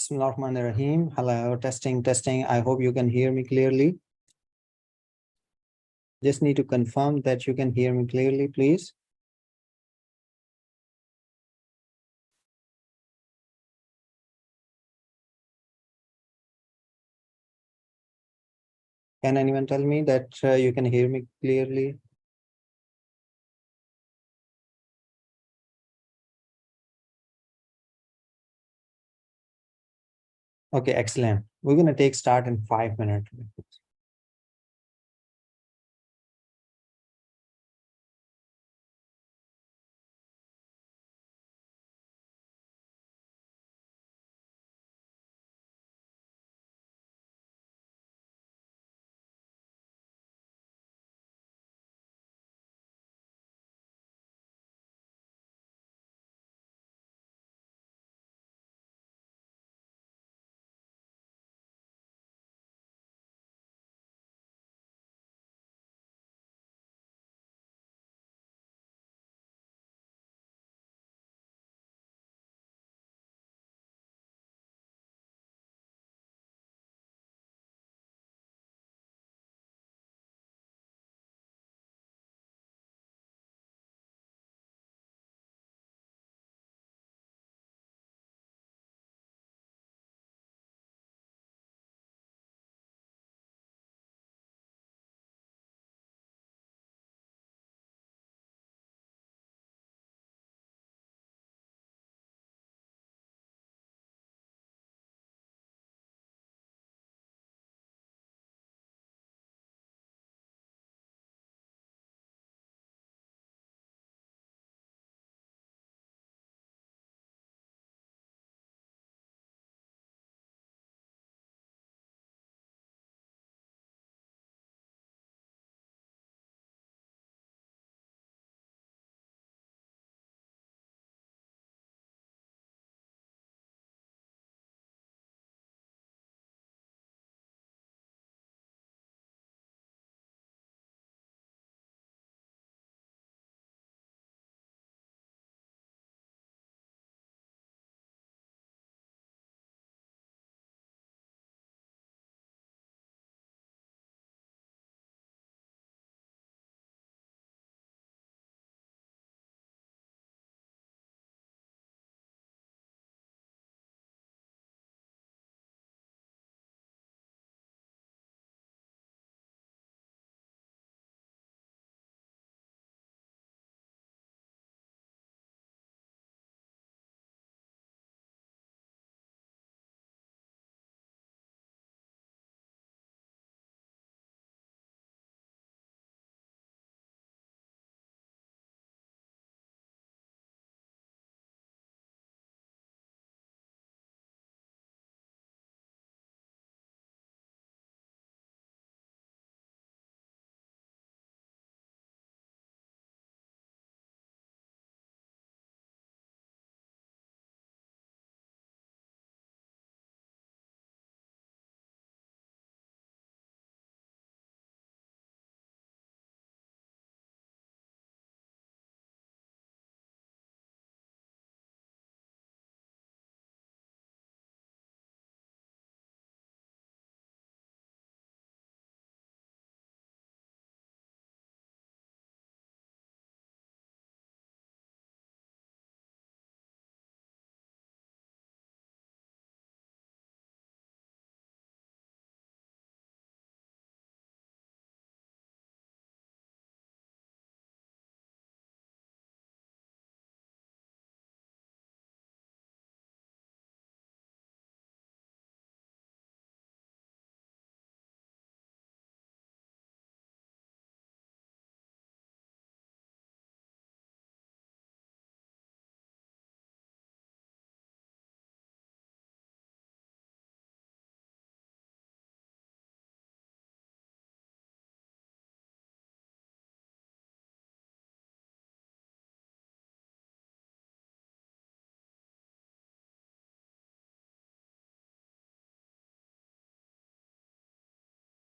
Bismillahirrahmanirrahim. Hello, testing. I hope you can hear me clearly. Just need to confirm that you can hear me clearly, please. Can anyone tell me that you can hear me clearly? Okay, excellent. We're going to take start in 5 minutes.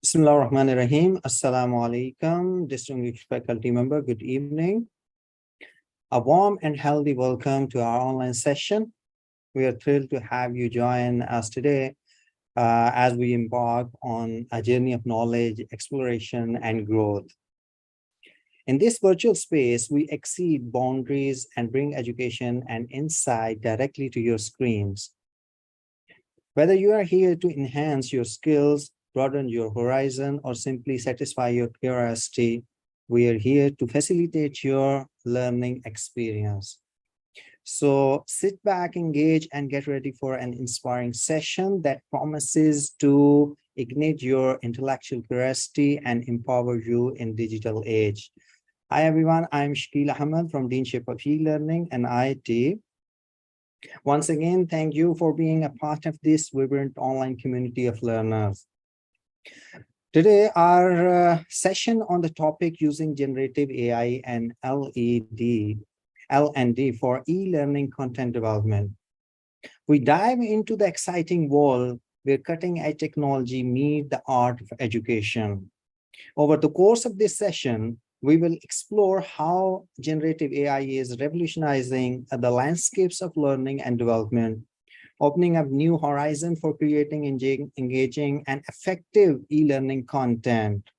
Bismillahirrahmanirrahim. Assalamu alaikum, distinguished faculty member. Good evening. A warm and healthy welcome to our online session, We are thrilled to have you join us today as we embark on a journey of knowledge, exploration, and growth. In this virtual space, we exceed boundaries and bring education and insight directly to your screens. Whether you are here to enhance your skills, broaden your horizon, or simply satisfy your curiosity, we are here to facilitate your learning experience. So sit back, engage, and get ready for an inspiring session that promises to ignite your intellectual curiosity and empower you in digital age. Hi, everyone. I'm Shakil Ahmed from Deanship of eLearning and IIT. Once again, thank you for being a part of this vibrant online community of learners. Today, our session on the topic using generative AI and L&D for e-learning content development. We dive into the exciting world where cutting-edge technology meets the art of education. Over the course of this session, we will explore how generative AI is revolutionizing the landscapes of learning and development, opening up new horizons for creating engaging and effective e-learning content.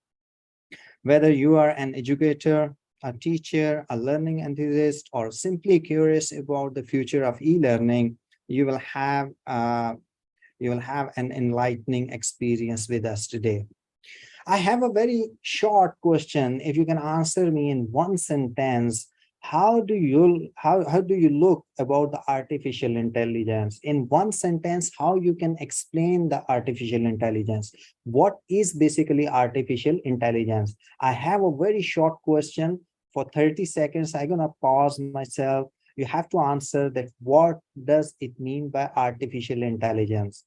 Whether you are an educator, a teacher, a learning enthusiast, or simply curious about the future of e-learning, you will have an enlightening experience with us today. I have a very short question. If you can answer me in one sentence, how do you look about the artificial intelligence? In one sentence, how you can explain the artificial intelligence? What is basically artificial intelligence? I have a very short question for 30 seconds. I'm gonna pause myself. You have to answer that. What does it mean by artificial intelligence?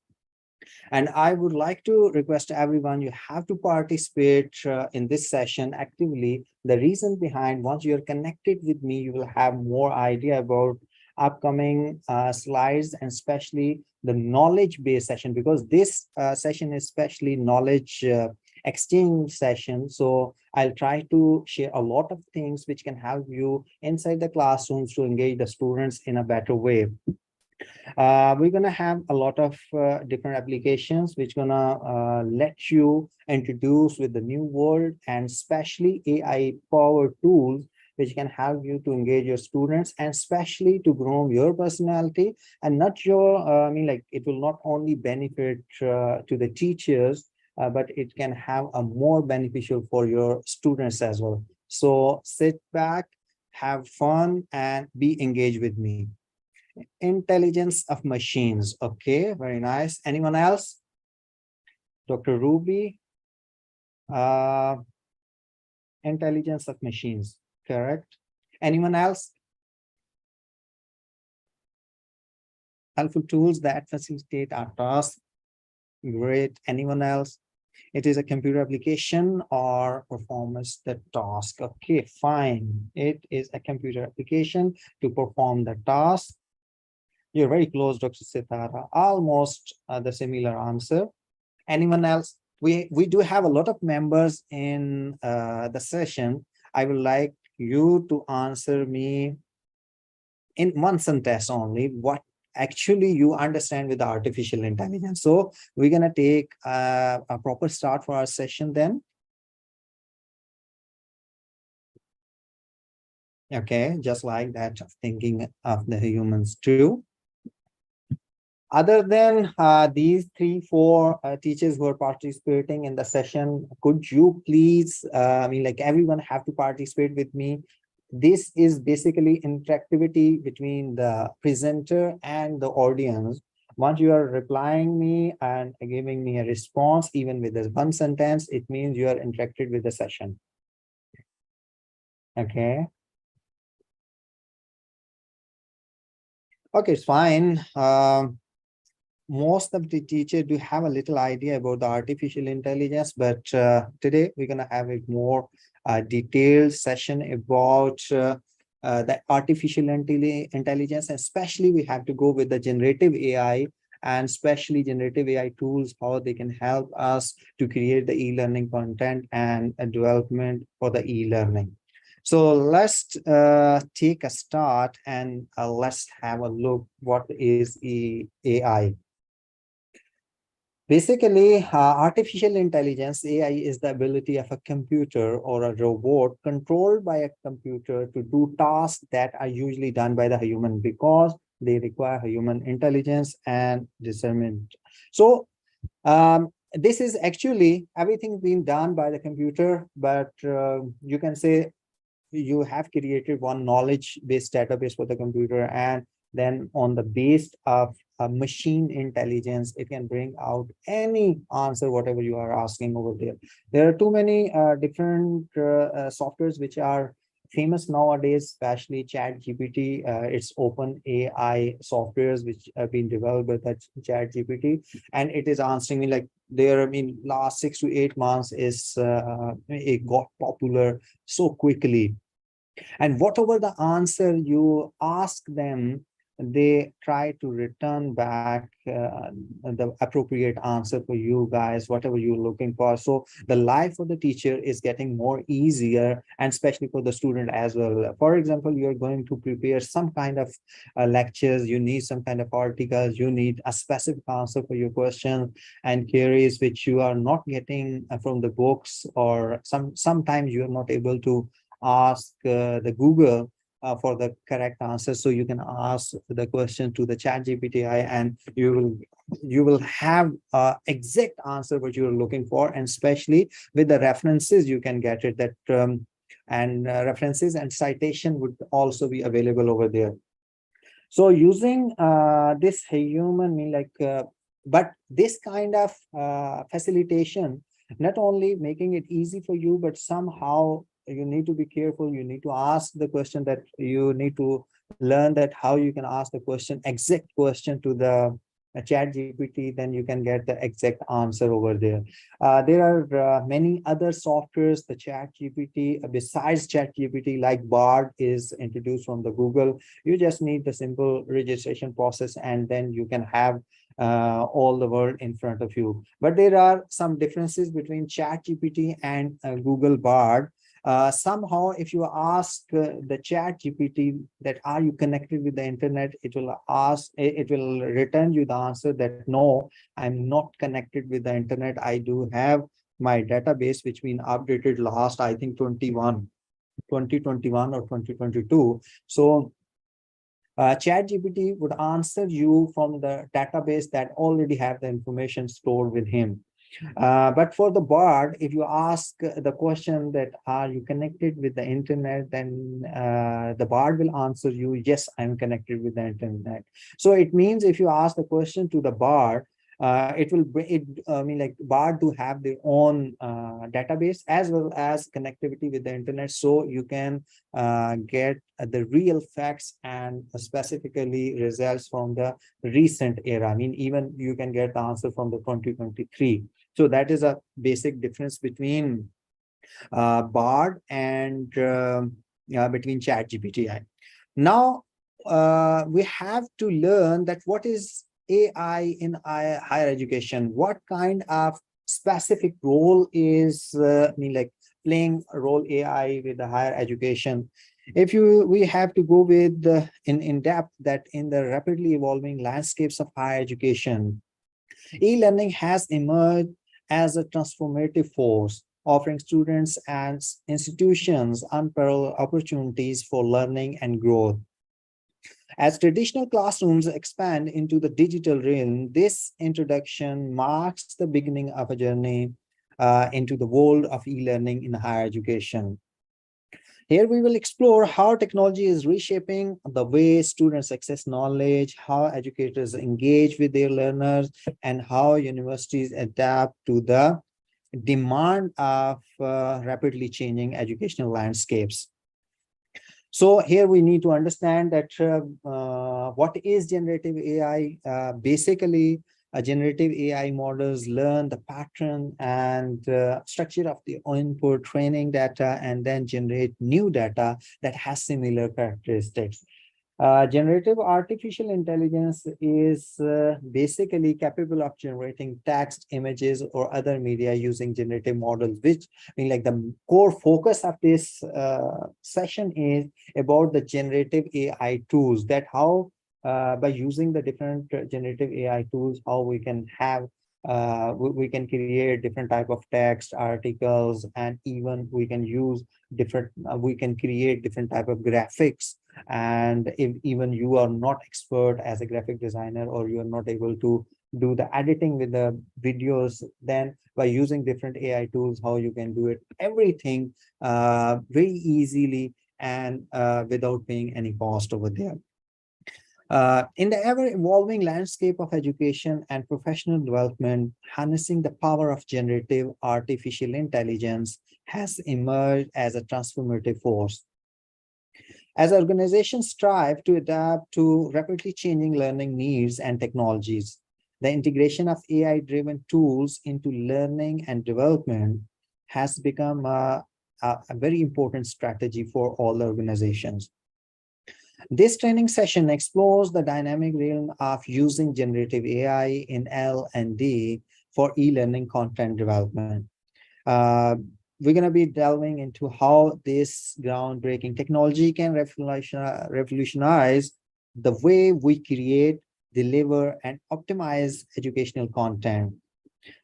And I would like to request everyone, you have to participate in this session actively. The reason behind, once you're connected with me, you will have more idea about upcoming slides, and especially the knowledge-based session, because this session is especially knowledge exchange session. So I'll try to share a lot of things which can help you inside the classrooms to engage the students in a better way. We're going to have a lot of different applications which going to let you introduce with the new world, and especially AI powered tools which can help you to engage your students and especially to grow your personality, and not your, it will not only benefit to the teachers, but it can have a more beneficial for your students as well. So sit back, have fun, and be engaged with me. Intelligence of machines. Okay, very nice. Anyone else? Dr. Ruby. Intelligence of machines, correct. Anyone else? Helpful tools that facilitate our tasks. Great. Anyone else? It is a computer application or performs the task. Okay, fine. It is a computer application to perform the task. You're very close, Dr. Sitara. Almost the similar answer. Anyone else? We do have a lot of members in the session. I would like you to answer me in one sentence only what actually you understand with the artificial intelligence. So we're going to take a proper start for our session then. Okay, just like that, thinking of the humans too. Other than these 3-4 teachers who are participating in the session, could you please, everyone have to participate with me. This is basically interactivity between the presenter and the audience. Once you are replying me and giving me a response, even with this one sentence, it means you are interacted with the session. Okay. Okay, it's fine. Most of the teachers do have a little idea about the artificial intelligence, but today we're going to have a more detailed session about the artificial intelligence. Especially we have to go with the generative AI, and especially generative AI tools, how they can help us to create the e-learning content and development for the e-learning. So let's take a start and let's have a look what is AI. Basically, artificial intelligence, AI, is the ability of a computer or a robot controlled by a computer to do tasks that are usually done by the human because they require human intelligence and discernment. So this is actually everything being done by the computer, but you can say you have created one knowledge-based database for the computer, and then on the base of machine intelligence, it can bring out any answer, whatever you are asking over there. There are too many different softwares which are famous nowadays, especially ChatGPT. It's open AI softwares which have been developed by that ChatGPT, and it is answering me like there. I mean, last 6 to 8 months is it got popular so quickly, and whatever the answer you ask them, they try to return back the appropriate answer for you guys, whatever you're looking for. So the life of the teacher is getting more easier, and especially for the student as well. For example, you're going to prepare some kind of lectures, you need some kind of articles, you need a specific answer for your question and queries which you are not getting from the books, or sometimes you are not able to ask the Google for the correct answer. So you can ask the question to the chat GPT, and you will have exact answer what you're looking for, and especially with the references you can get it that and references and citation would also be available over there. So using this human mean like but this kind of facilitation not only making it easy for you, but somehow you need to be careful. You need to ask the question, that you need to learn that how you can ask the question, exact question to the chat GPT, then you can get the exact answer over there. There are many other softwares, the chat GPT, besides chat GPT, like Bard is introduced from the Google. You just need the simple registration process, and then you can have all the world in front of you. But there are some differences between chat GPT and Google Bard. Somehow, if you ask the chat GPT that are you connected with the internet, it will return you the answer that no, I'm not connected with the internet. I do have my database which been updated last, I think 2021 or 2022. So ChatGPT would answer you from the database that already have the information stored with him. But for the Bard, if you ask the question that are you connected with the internet, then the Bard will answer you, yes, I'm connected with the internet. So it means if you ask the question to the Bard, it will bring it. I mean, like Bard do have their own database as well as connectivity with the internet, so you can get the real facts and specifically results from the recent era. I mean, even you can get the answer from the 2023. So that is a basic difference between Bard and between ChatGPT. Now we have to learn that what is AI in higher education. What kind of specific role is I mean, like playing a role AI with the higher education. If we have to go with in depth that in the rapidly evolving landscapes of higher education, e-learning has emerged as a transformative force, offering students and institutions unparalleled opportunities for learning and growth. As traditional classrooms expand into the digital realm, this introduction marks the beginning of a journey into the world of e-learning in higher education. Here we will explore how technology is reshaping the way students access knowledge, how educators engage with their learners, and how universities adapt to the demand of rapidly changing educational landscapes. So here we need to understand that what is generative AI? Basically, generative AI models learn the pattern and structure of the input training data and then generate new data that has similar characteristics. Generative artificial intelligence is basically capable of generating text, images, or other media using generative models, which I mean, like the core focus of this session is about the generative AI tools, that how by using the different generative AI tools, how we can have we can create different type of text, articles, and even we can use different we can create different type of graphics. And if even you are not expert as a graphic designer, or you are not able to do the editing with the videos, then by using different AI tools, how you can do it everything very easily and without paying any cost over there. In the ever-evolving landscape of education and professional development, harnessing the power of generative artificial intelligence has emerged as a transformative force. As organizations strive to adapt to rapidly changing learning needs and technologies, the integration of AI-driven tools into learning and development has become a very important strategy for all organizations. This training session explores the dynamic realm of using generative AI in L&D for e-learning content development. We're going to be delving into how this groundbreaking technology can revolutionize the way we create, deliver, and optimize educational content.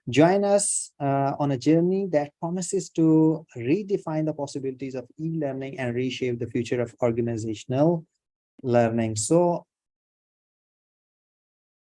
Join us on a journey that promises to redefine the possibilities of e-learning and reshape the future of organizational learning. So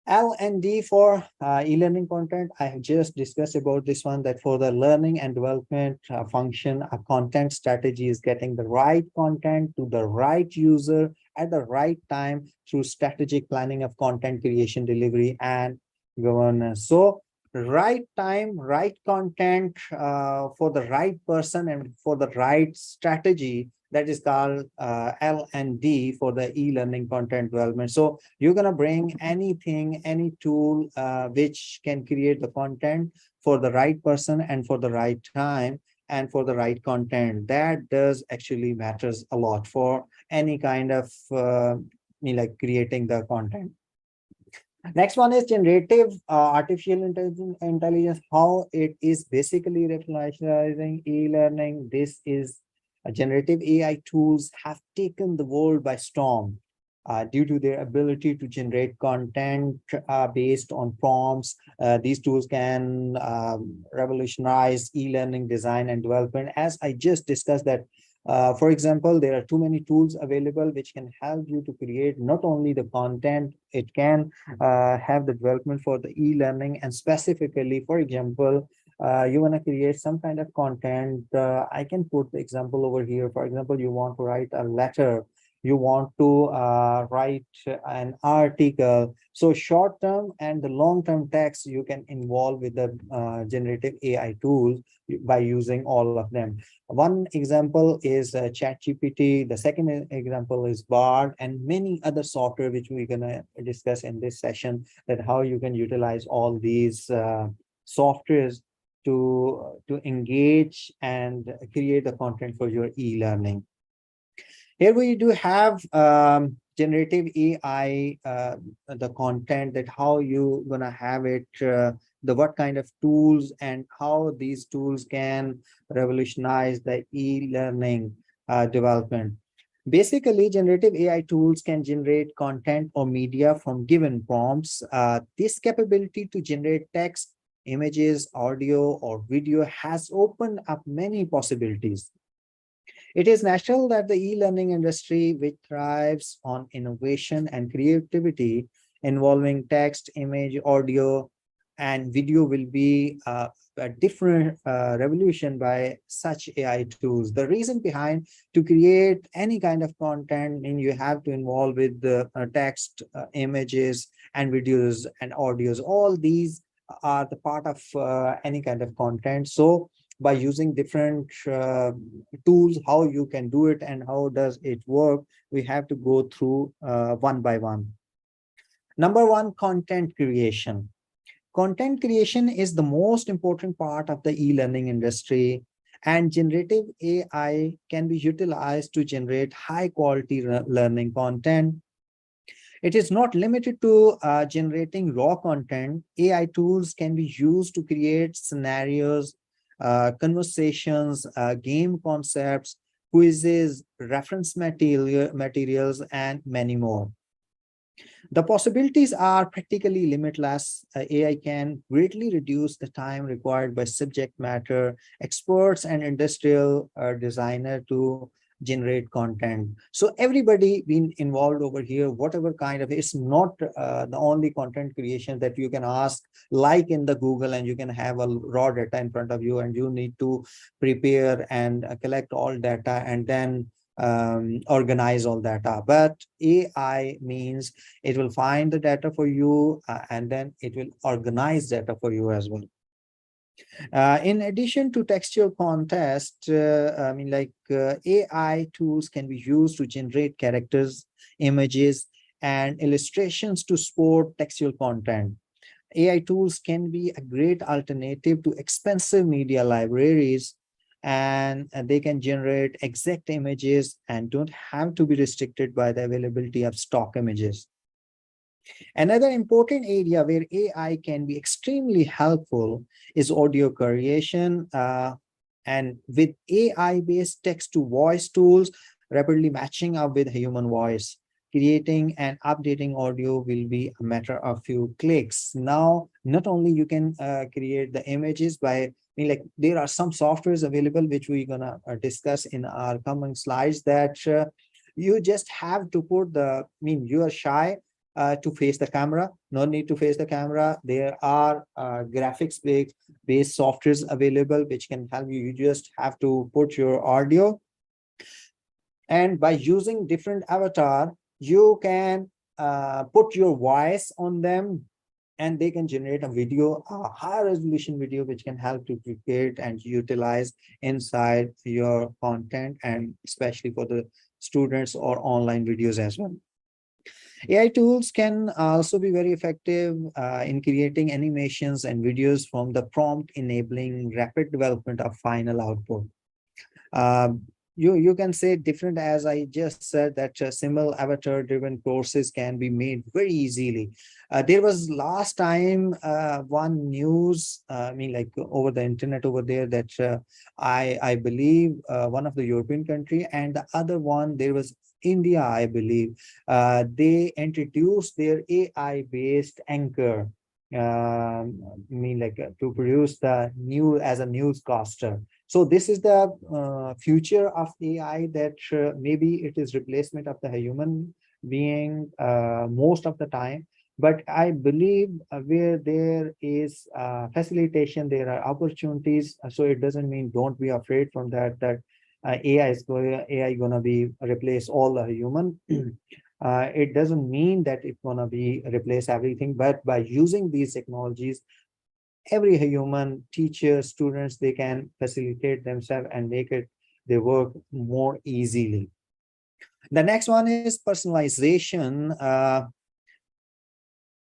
L&D for e-learning content, I have just discussed about this one, that for the learning and development function, a content strategy is getting the right content to the right user at the right time through strategic planning of content creation, delivery, and governance. So right time, right content for the right person and for the right strategy, that is called L&D for the e-learning content development. So you're going to bring anything, any tool which can create the content for the right person and for the right time and for the right content. That does actually matters a lot for any kind of like creating the content. Next one is generative artificial intelligence, how it is basically revolutionizing e-learning. This is generative AI tools have taken the world by storm due to their ability to generate content based on prompts. These tools can revolutionize e-learning design and development. As I just discussed that, for example, there are too many tools available which can help you to create not only the content, it can have the development for the e-learning. And specifically, for example, you want to create some kind of content. I can put the example over here. For example, you want to write a letter, you want to write an article. So short term and the long term text you can involve with the generative AI tools by using all of them. One example is ChatGPT. The second example is Bard, and many other software which we're going to discuss in this session, that how you can utilize all these softwares to engage and create the content for your e-learning. Here we do have generative AI, the content, that how you gonna have it, the what kind of tools and how these tools can revolutionize the e-learning development. Basically, generative AI tools can generate content or media from given prompts. This capability to generate text, images, audio, or video has opened up many possibilities. It is natural that the e-learning industry, which thrives on innovation and creativity involving text, image, audio, and video, will be a different revolution by such AI tools. The reason behind to create any kind of content, and you have to involve with the text, images, and videos and audios. All these are the part of any kind of content. So by using different tools, how you can do it and how does it work, we have to go through one by one. Number one, content creation. Content creation is the most important part of the e-learning industry, and generative AI can be utilized to generate high quality learning content. It is not limited to generating raw content. AI tools can be used to create scenarios, conversations, game concepts, quizzes, reference materials, and many more. The possibilities are practically limitless. AI can greatly reduce the time required by subject matter experts and industrial designer to generate content. So everybody being involved over here, whatever kind of, it's not the only content creation that you can ask, like in the Google, and you can have a raw data in front of you, and you need to prepare and collect all data and then organize all data. But AI means it will find the data for you, and then it will organize data for you as well. In addition to textual context, AI tools can be used to generate characters, images, and illustrations to support textual content. AI tools can be a great alternative to expensive media libraries, and they can generate exact images and don't have to be restricted by the availability of stock images. Another important area where AI can be extremely helpful is audio creation. And with AI-based text-to-voice tools, rapidly matching up with human voice, creating and updating audio will be a matter of few clicks. Now, not only you can create the images by, I mean, like there are some softwares available which we're gonna discuss in our coming slides, that you just have to put the, I mean, you are shy to face the camera. No need to face the camera. There are graphics-based softwares available which can help you. You just have to put your audio, and by using different avatar, you can put your voice on them, and they can generate a video, a high resolution video, which can help to create and utilize inside your content, and especially for the students or online videos as well. AI tools can also be very effective in creating animations and videos from the prompt, enabling rapid development of final output. Um, you can say different, as I just said, that simple avatar driven courses can be made very easily. There was last time one news, I mean, like over the internet over there, that I believe one of the European country, and the other one, there was India, I believe. They introduced their AI based anchor, I mean, like to produce the news as a newscaster. So this is the future of AI, that maybe it is replacement of the human being most of the time. But I believe where there is facilitation, there are opportunities. So it doesn't mean don't be afraid from that, that AI gonna be replace all the human. It doesn't mean that it's gonna be replace everything, but by using these technologies, every human, teacher, students, they can facilitate themselves and make it their work more easily. The next one is personalization.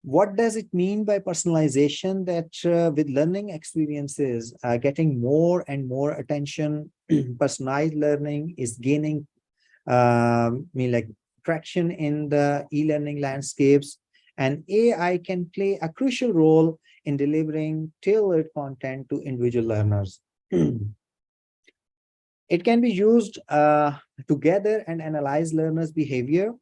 What does it mean by personalization? That with learning experiences getting more and more attention, personalized learning is gaining like traction in the e-learning landscapes, and AI can play a crucial role in delivering tailored content to individual learners. It can be used to gather and analyze learners' behavior,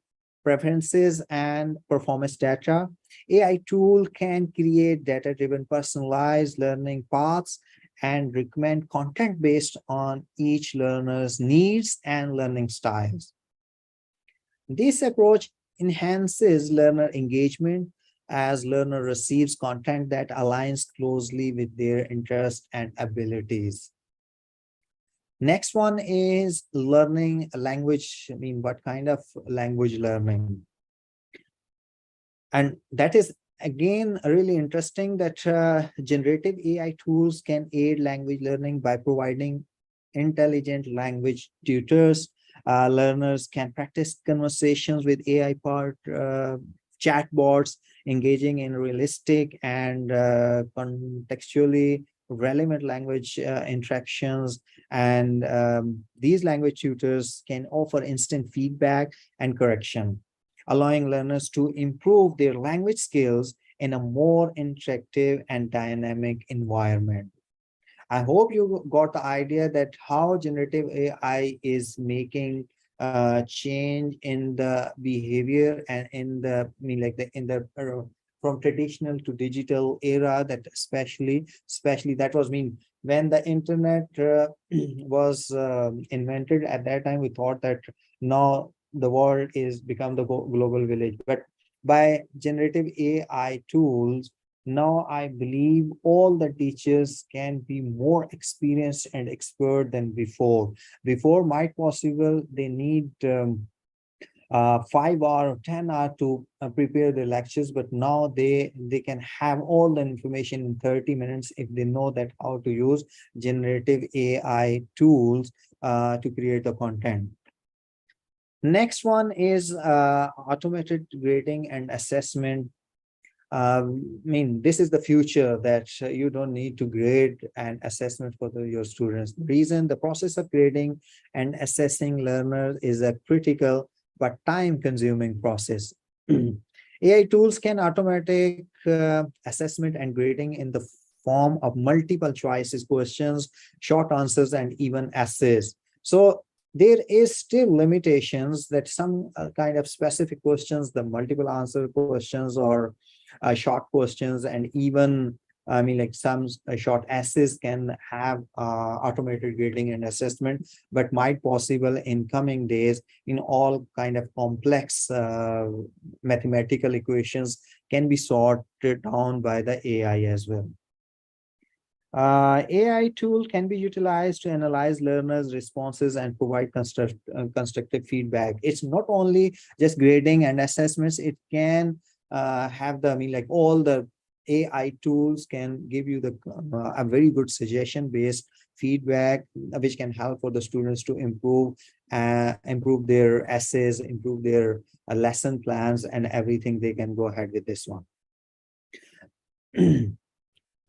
preferences, and performance data. AI tool can create data-driven personalized learning paths and recommend content based on each learner's needs and learning styles. This approach enhances learner engagement as learner receives content that aligns closely with their interests and abilities. Next one is learning a language. I mean, what kind of language learning? And that is, again, really interesting, that generative AI tools can aid language learning by providing intelligent language tutors. Learners can practice conversations with AI-powered chatbots, engaging in realistic and contextually relevant language interactions. And these language tutors can offer instant feedback and correction. allowing learners to improve their language skills in a more interactive and dynamic environment. I hope you got the idea that how generative AI is making change in the behavior and in the, I mean, like the in the from traditional to digital era. That especially that was mean when the internet was invented. At that time, we thought that now the world is become the global village, but by generative AI tools, now I believe all the teachers can be more experienced and expert than before. Before might possible they need 5 hour or 10 hour to prepare the lectures, but now they can have all the information in 30 minutes if they know that how to use generative AI tools to create the content. Next one is automated grading and assessment. I mean, this is the future that you don't need to grade and assessment for your students. The reason the process of grading and assessing learners is a critical but time-consuming process. AI tools can automatic assessment and grading in the form of multiple choices, questions, short answers, and even essays. So there is still limitations that some kind of specific questions, the multiple answer questions or short questions, and even I mean like some short essays can have automated grading and assessment, but might possible in coming days in all kind of complex mathematical equations can be sorted down by the AI as well. AI tool can be utilized to analyze learners' responses and provide constructive feedback. It's not only just grading and assessments, it can have the, I mean, like all the AI tools can give you the a very good suggestion-based feedback, which can help for the students to improve their essays, improve their lesson plans, and everything. They can go ahead with this one.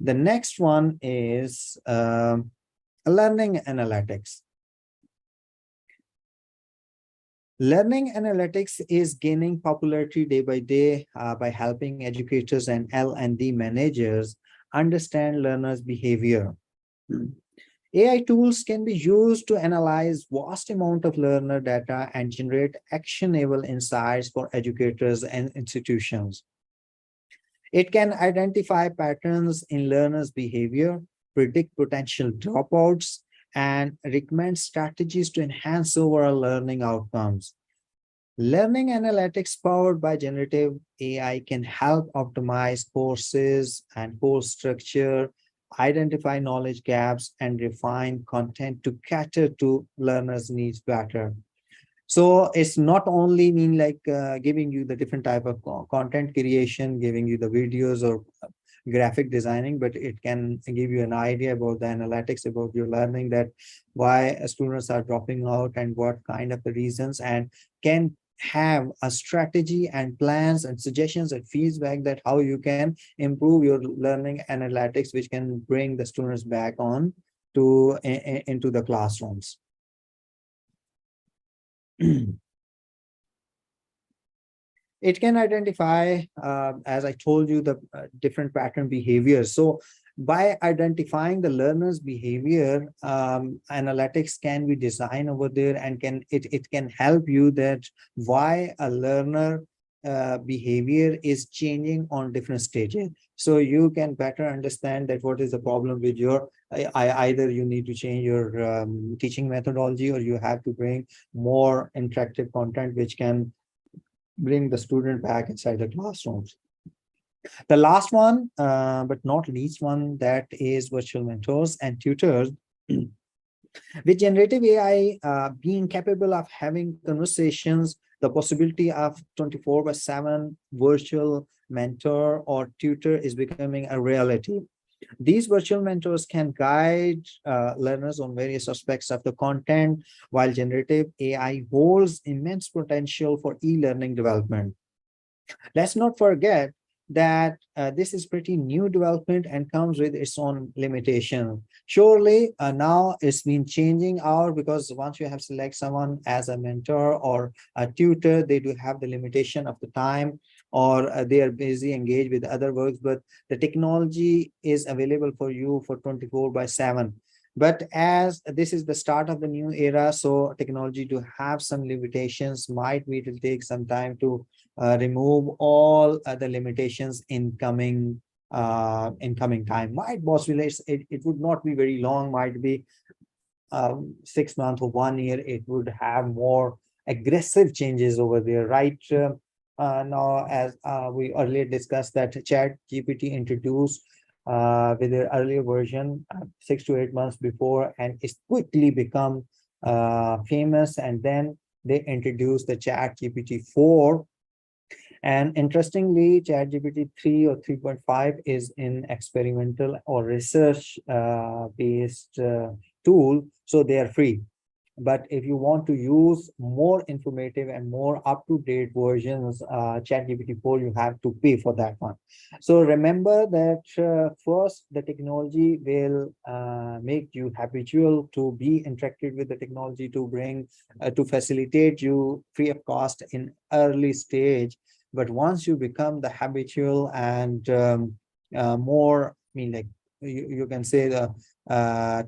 The next one is learning analytics. Learning analytics is gaining popularity day by day by helping educators and L&D managers understand learners' behavior. AI tools can be used to analyze vast amount of learner data and generate actionable insights for educators and institutions. It can identify patterns in learners' behavior, predict potential dropouts, and recommend strategies to enhance overall learning outcomes. Learning analytics powered by generative AI can help optimize courses and course structure, identify knowledge gaps, and refine content to cater to learners' needs better. So it's not only mean like giving you the different type of content creation, giving you the videos or graphic designing, but it can give you an idea about the analytics about your learning, that why students are dropping out and what kind of the reasons, and can have a strategy and plans and suggestions and feedback that how you can improve your learning analytics, which can bring the students back on to into the classrooms. It can identify, as I told you, the different pattern behaviors. So by identifying the learner's behavior, analytics can be designed over there, and it can help you that why a learner behavior is changing on different stages. So you can better understand that what is the problem with your, either you need to change your teaching methodology, or you have to bring more interactive content which can bring the student back inside the classrooms. The last one, but not least one, that is virtual mentors and tutors. With generative AI being capable of having conversations, the possibility of 24/7 virtual mentor or tutor is becoming a reality. These virtual mentors can guide learners on various aspects of the content, while generative AI holds immense potential for e-learning development. Let's not forget that this is pretty new development and comes with its own limitation. Surely now it's been changing out, because once you have select someone as a mentor or a tutor, they do have the limitation of the time, or they are busy engaged with other works, but the technology is available for you for 24/7. But as this is the start of the new era, so technology do have some limitations. Might be, it will take some time to remove all the limitations in coming time. Might possibly it would not be very long, might be 6 months or 1 year. It would have more aggressive changes over there, right? Now, as we earlier discussed, that Chat GPT introduced with their earlier version 6 to 8 months before, and it's quickly become famous. And then they introduced the Chat GPT 4. And interestingly, ChatGPT 3 or 3.5 is in experimental or research based tool, so they are free. But if you want to use more informative and more up-to-date versions, ChatGPT 4, you have to pay for that one. So remember that first, the technology will make you habitual to be interacted with the technology, to bring, to facilitate you free of cost in early stage. But once you become the habitual and more, I mean, like you can say the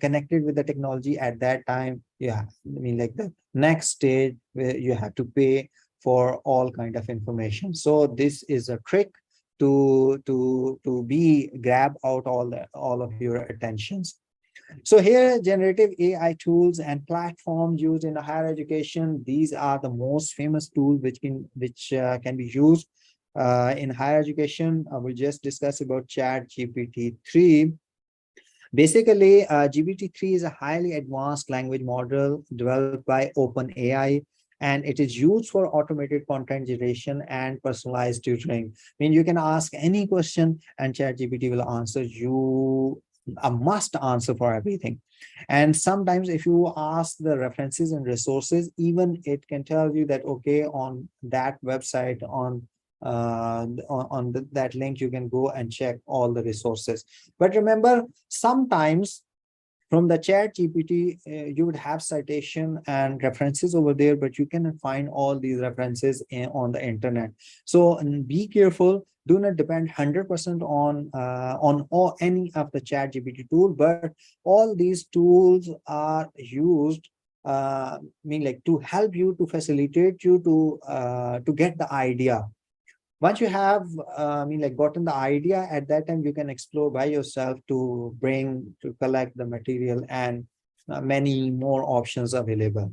connected with the technology at that time, yeah, I mean, like the next stage where you have to pay for all kind of information. So this is a trick to be grab out all of your attentions. So here, generative AI tools and platforms used in higher education, these are the most famous tools which can be used in higher education. We just discussed about Chat GPT 3. Basically, GPT-3 is a highly advanced language model developed by OpenAI, and it is used for automated content generation and personalized tutoring. I mean, you can ask any question and ChatGPT will answer you a must answer for everything. And sometimes if you ask the references and resources, even it can tell you that, okay, on that website, on that link, you can go and check all the resources. But remember, sometimes from the Chat GPT, you would have citation and references over there, but you cannot find all these references on the internet. So be careful. Do not depend 100% on any of the Chat GPT tool, but all these tools are used. I mean, like to help you, to facilitate you to get the idea. Once you have I mean, like gotten the idea, at that time you can explore by yourself to collect the material, and many more options available.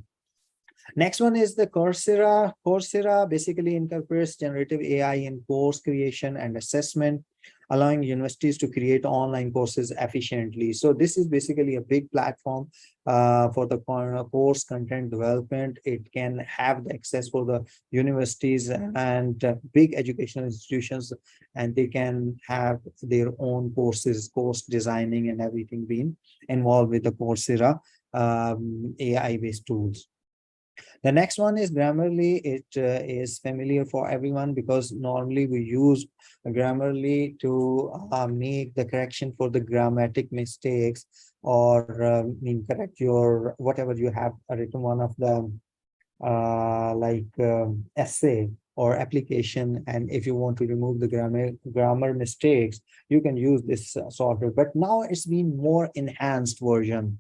Next one is the Coursera. Coursera basically incorporates generative AI in course creation and assessment, allowing universities to create online courses efficiently. So this is basically a big platform for the course content development. It can have the access for the universities and big educational institutions, and they can have their own courses, course designing and everything being involved with the Coursera AI-based tools. The next one is Grammarly. It is familiar for everyone because normally we use Grammarly to make the correction for the grammatic mistakes, or mean correct your whatever you have written one of the essay or application, and if you want to remove the grammar mistakes, you can use this software. But now it's been more enhanced version.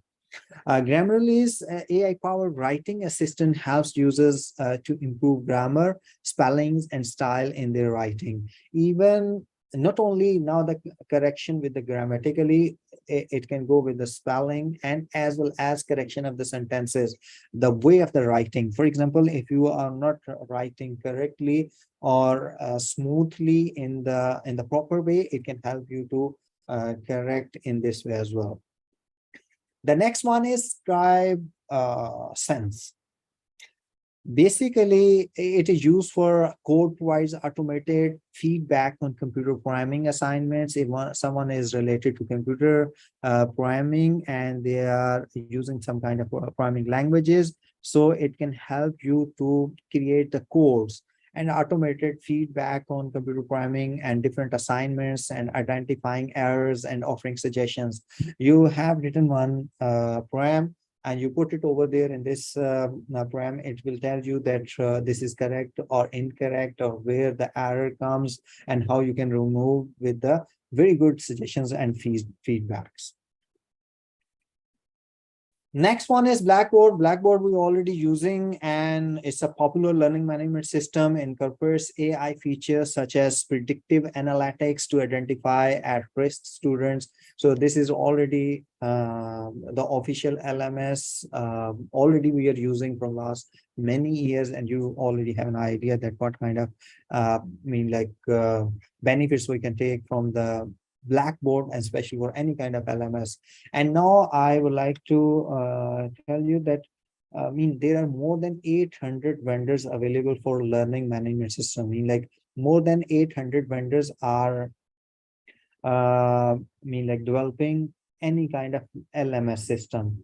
Grammarly's AI-powered writing assistant helps users to improve grammar, spellings, and style in their writing. Even not only now the correction with the grammatically, it can go with the spelling and as well as correction of the sentences, the way of the writing. For example, if you are not writing correctly or smoothly in the proper way, it can help you to correct in this way as well. The next one is Scribe Sense. Basically, it is used for code provides automated feedback on computer programming assignments. If someone is related to computer programming and they are using some kind of programming languages, so it can help you to create the codes. and automated feedback on computer programming and different assignments and identifying errors and offering suggestions. You have written one program and you put it over there in this program. It will tell you that this is correct or incorrect, or where the error comes and how you can remove with the very good suggestions and feedbacks. Next one is Blackboard. Blackboard we're already using, and it's a popular learning management system. Incorporates AI features such as predictive analytics to identify at-risk students. So this is already the official LMS. Already we are using from last many years, and you already have an idea that what kind of benefits we can take from the Blackboard, and especially for any kind of LMS. And now I would like to tell you that there are more than 800 vendors available for learning management system. More than 800 vendors are developing any kind of LMS system.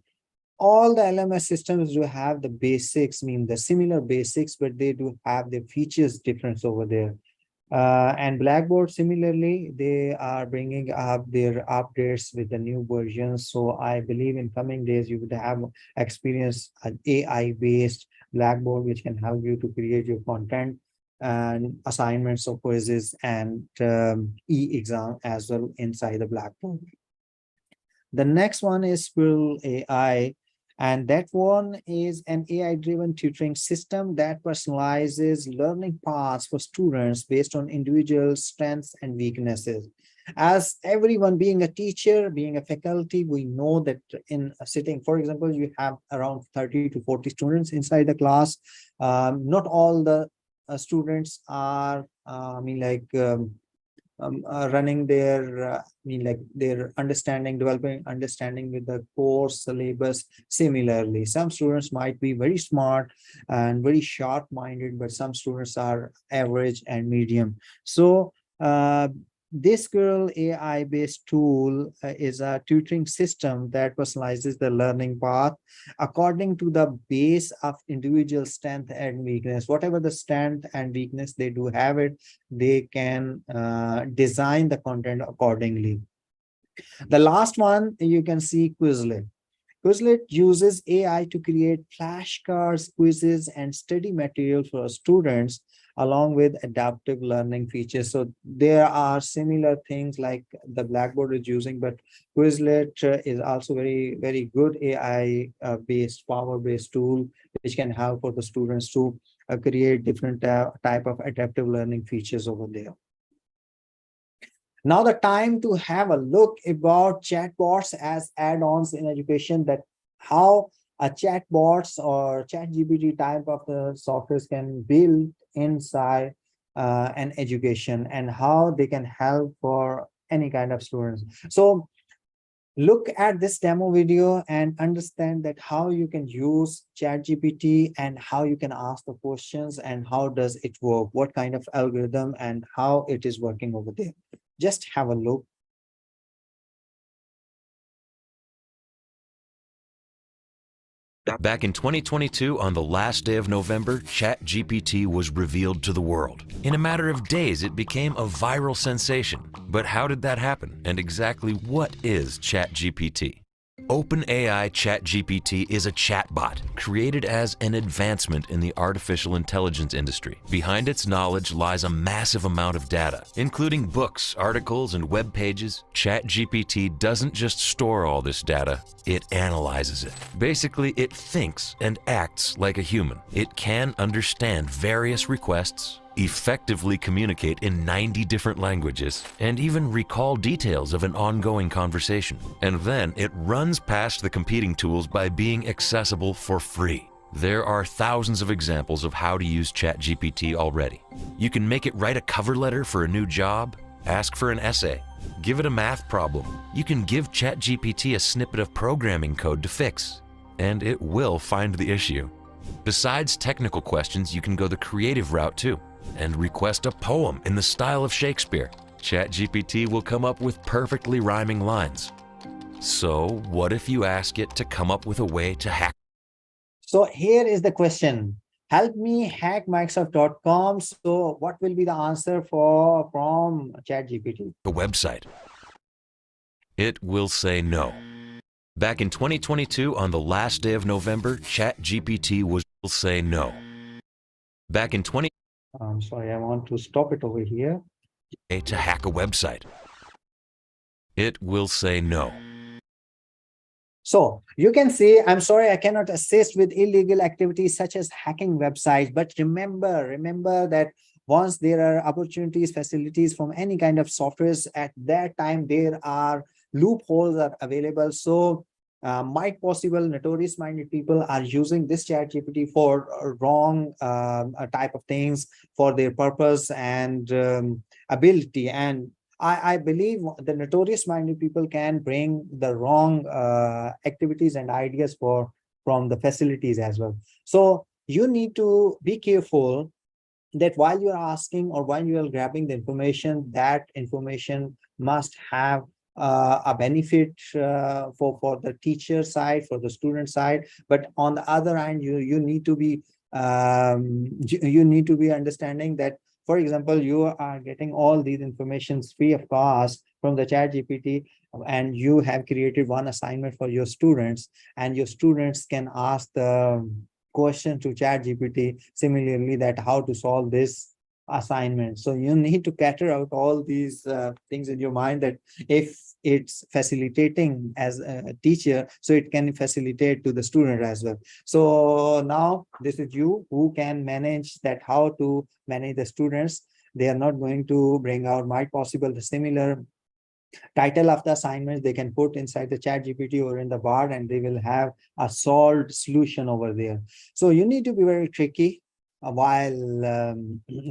All the LMS systems do have the basics, the similar basics, but they do have the features difference over there. And Blackboard, similarly, they are bringing up their updates with the new versions. So I believe in coming days, you would have experience an AI-based Blackboard, which can help you to create your content and assignments or quizzes and e-exam as well inside the Blackboard. The next one is Squirrel AI. And that one is an AI-driven tutoring system that personalizes learning paths for students based on individual strengths and weaknesses. As everyone, being a teacher, being a faculty, we know that in a sitting, for example, you have around 30 to 40 students inside the class. Not all the students are, running their their understanding, developing understanding with the course syllabus similarly. Some students might be very smart and very sharp-minded, but some students are average and medium. So this Squirrel AI-based tool is a tutoring system that personalizes the learning path according to the base of individual strength and weakness. Whatever the strength and weakness they do have it, they can design the content accordingly. The last one, you can see Quizlet. Quizlet uses AI to create flashcards, quizzes, and study material for students, along with adaptive learning features. So there are similar things like the Blackboard is using, but Quizlet is also very, very good AI-based, power-based tool, which can help for the students to create different type of adaptive learning features over there. Now the time to have a look about chatbots as add-ons in education, that how a chatbots or ChatGPT type of the softwares can build inside an education, and how they can help for any kind of students. So look at this demo video and understand that how you can use ChatGPT and how you can ask the questions and how does it work, what kind of algorithm and how it is working over there. Just have a look. Back in 2022, on the last day of November, ChatGPT was revealed to the world. In a matter of days, it became a viral sensation. But how did that happen? And exactly what is ChatGPT? OpenAI ChatGPT is a chatbot created as an advancement in the artificial intelligence industry. Behind its knowledge lies a massive amount of data, including books, articles, and web pages. ChatGPT doesn't just store all this data, it analyzes it. Basically, it thinks and acts like a human. It can understand various requests, effectively communicate in 90 different languages, and even recall details of an ongoing conversation. And then it runs past the competing tools by being accessible for free. There are thousands of examples of how to use ChatGPT already. You can make it write a cover letter for a new job, ask for an essay, give it a math problem. You can give ChatGPT a snippet of programming code to fix, and it will find the issue. Besides technical questions, you can go the creative route too, and request a poem in the style of Shakespeare. ChatGPT will come up with perfectly rhyming lines. So what if you ask it to come up with a way to hack? So here is the question. Help me hack Microsoft.com. So what will be the answer from ChatGPT? A website. It will say no. Back in 2022, on the last day of November, ChatGPT will say no. Back in 20 I'm sorry, I want to stop it over here. to hack a website. It will say no. So you can say, I'm sorry, I cannot assist with illegal activities such as hacking websites. But remember that once there are opportunities, facilities from any kind of softwares, at that time there are loopholes are available. So might possible notorious minded people are using this chat GPT for wrong type of things for their purpose and ability. And I believe the notorious minded people can bring the wrong activities and ideas from the facilities as well. So you need to be careful that while you are asking or while you are grabbing the information, that information must have a benefit for the teacher side, for the student side. But on the other hand, you need to be you need to be understanding that, for example, you are getting all these informations free of cost from the chat GPT, and you have created one assignment for your students, and your students can ask the question to chat GPT similarly, that how to solve this assignment. So you need to cater out all these things in your mind, that if it's facilitating as a teacher, so it can facilitate to the student as well. So now this is you who can manage that, how to manage the students. They are not going to bring out might possible the similar title of the assignments they can put inside the chat GPT or in the bard, and they will have a solved solution over there. So you need to be very tricky while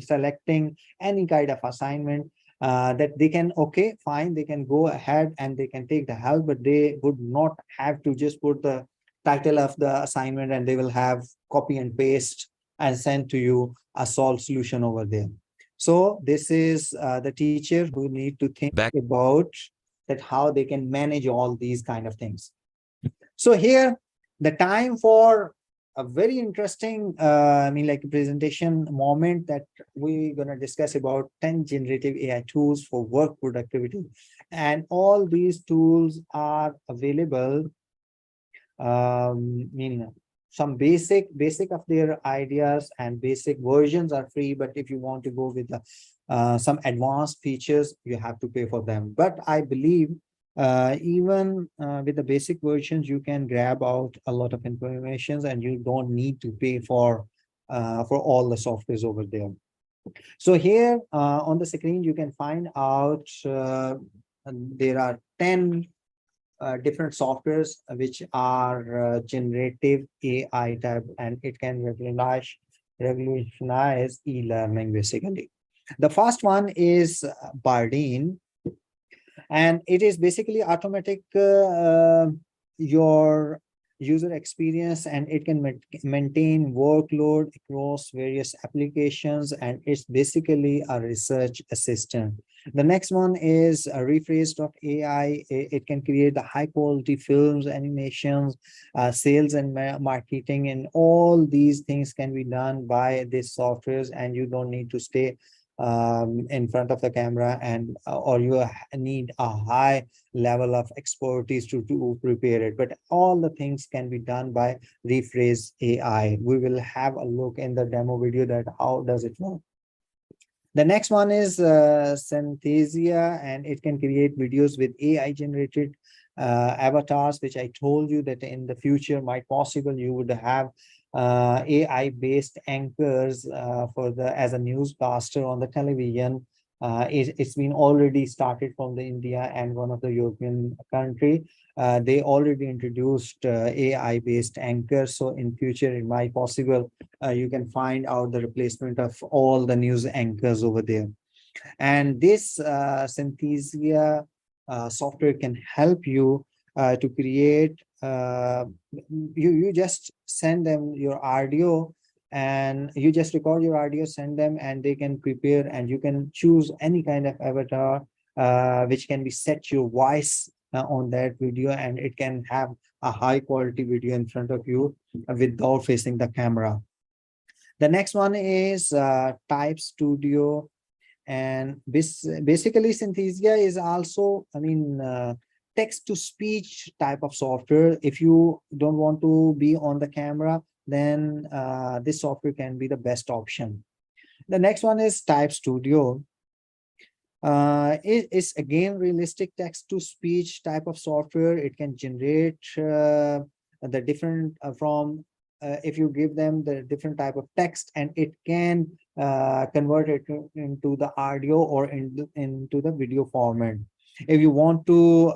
selecting any kind of assignment, that they can, okay, fine, they can go ahead and they can take the help, but they would not have to just put the title of the assignment and they will have copy and paste and send to you a solved solution over there. So this is the teacher who need to think Back about that, how they can manage all these kind of things. So here, the time for a very interesting, like presentation moment, that we're going to discuss about 10 generative AI tools for work productivity. And all these tools are available, some basic of their ideas and basic versions are free, but if you want to go with the some advanced features, you have to pay for them. But I believe even with the basic versions, you can grab out a lot of information and you don't need to pay for all the softwares over there. So here on the screen, you can find out there are 10 different softwares which are generative AI type, and it can revolutionize e-learning basically. The first one is Bardeen, and it is basically automatic your user experience, and it can maintain workload across various applications, and it's basically a research assistant. The next one is a rephrase.ai. It can create the high quality films, animations, sales and marketing, and all these things can be done by this softwares, and you don't need to stay in front of the camera, and or you need a high level of expertise to prepare it. But all the things can be done by rephrase AI. We will have a look in the demo video that how does it work. The next one is Synthesia, and it can create videos with AI generated avatars, which I told you that in the future might possible you would have AI based anchors for the as a newscaster on the television. It's been already started from the India and one of the European country. They already introduced AI based anchors. So in future it might possible you can find out the replacement of all the news anchors over there. And this Synthesia software can help you to create, you just send them your audio, and you just record your audio, send them, and they can prepare, and you can choose any kind of avatar which can be set your voice on that video, and it can have a high quality video in front of you without facing the camera. The next one is Type Studio, and basically Synthesia is also, text to speech type of software. If you don't want to be on the camera, then this software can be the best option. The next one is Type Studio. It is again realistic text to speech type of software. It can generate the different from if you give them the different type of text, and it can convert it into the audio or into the video format. If you want to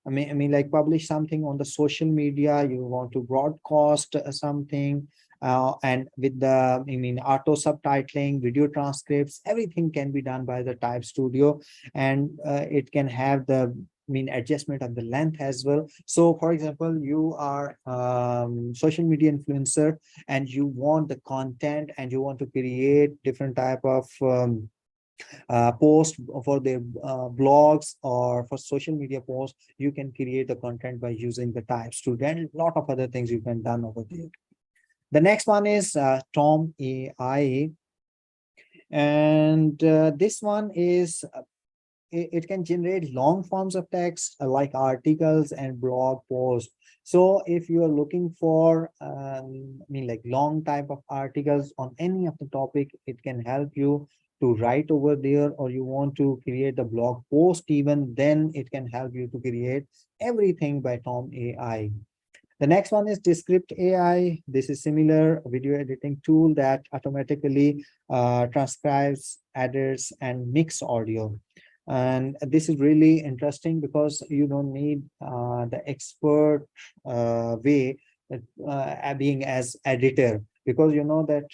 like publish something on the social media, you want to broadcast something, and with the auto subtitling, video transcripts, everything can be done by the Type Studio. And it can have the adjustment of the length as well. So for example, you are social media influencer, and you want the content, and you want to create different type of post for their blogs or for social media posts. You can create the content by using the Type Studio, and a lot of other things you can done over there. The next one is Tom AI, and this one is it can generate long forms of text like articles and blog posts. So if you are looking for like long type of articles on any of the topic, it can help you to write over there, or you want to create a blog post even, then it can help you to create everything by Tom AI. The next one is Descript AI. This is similar video editing tool that automatically transcribes, edits, and mix audio. And this is really interesting because you don't need the expert way being as editor, because you know that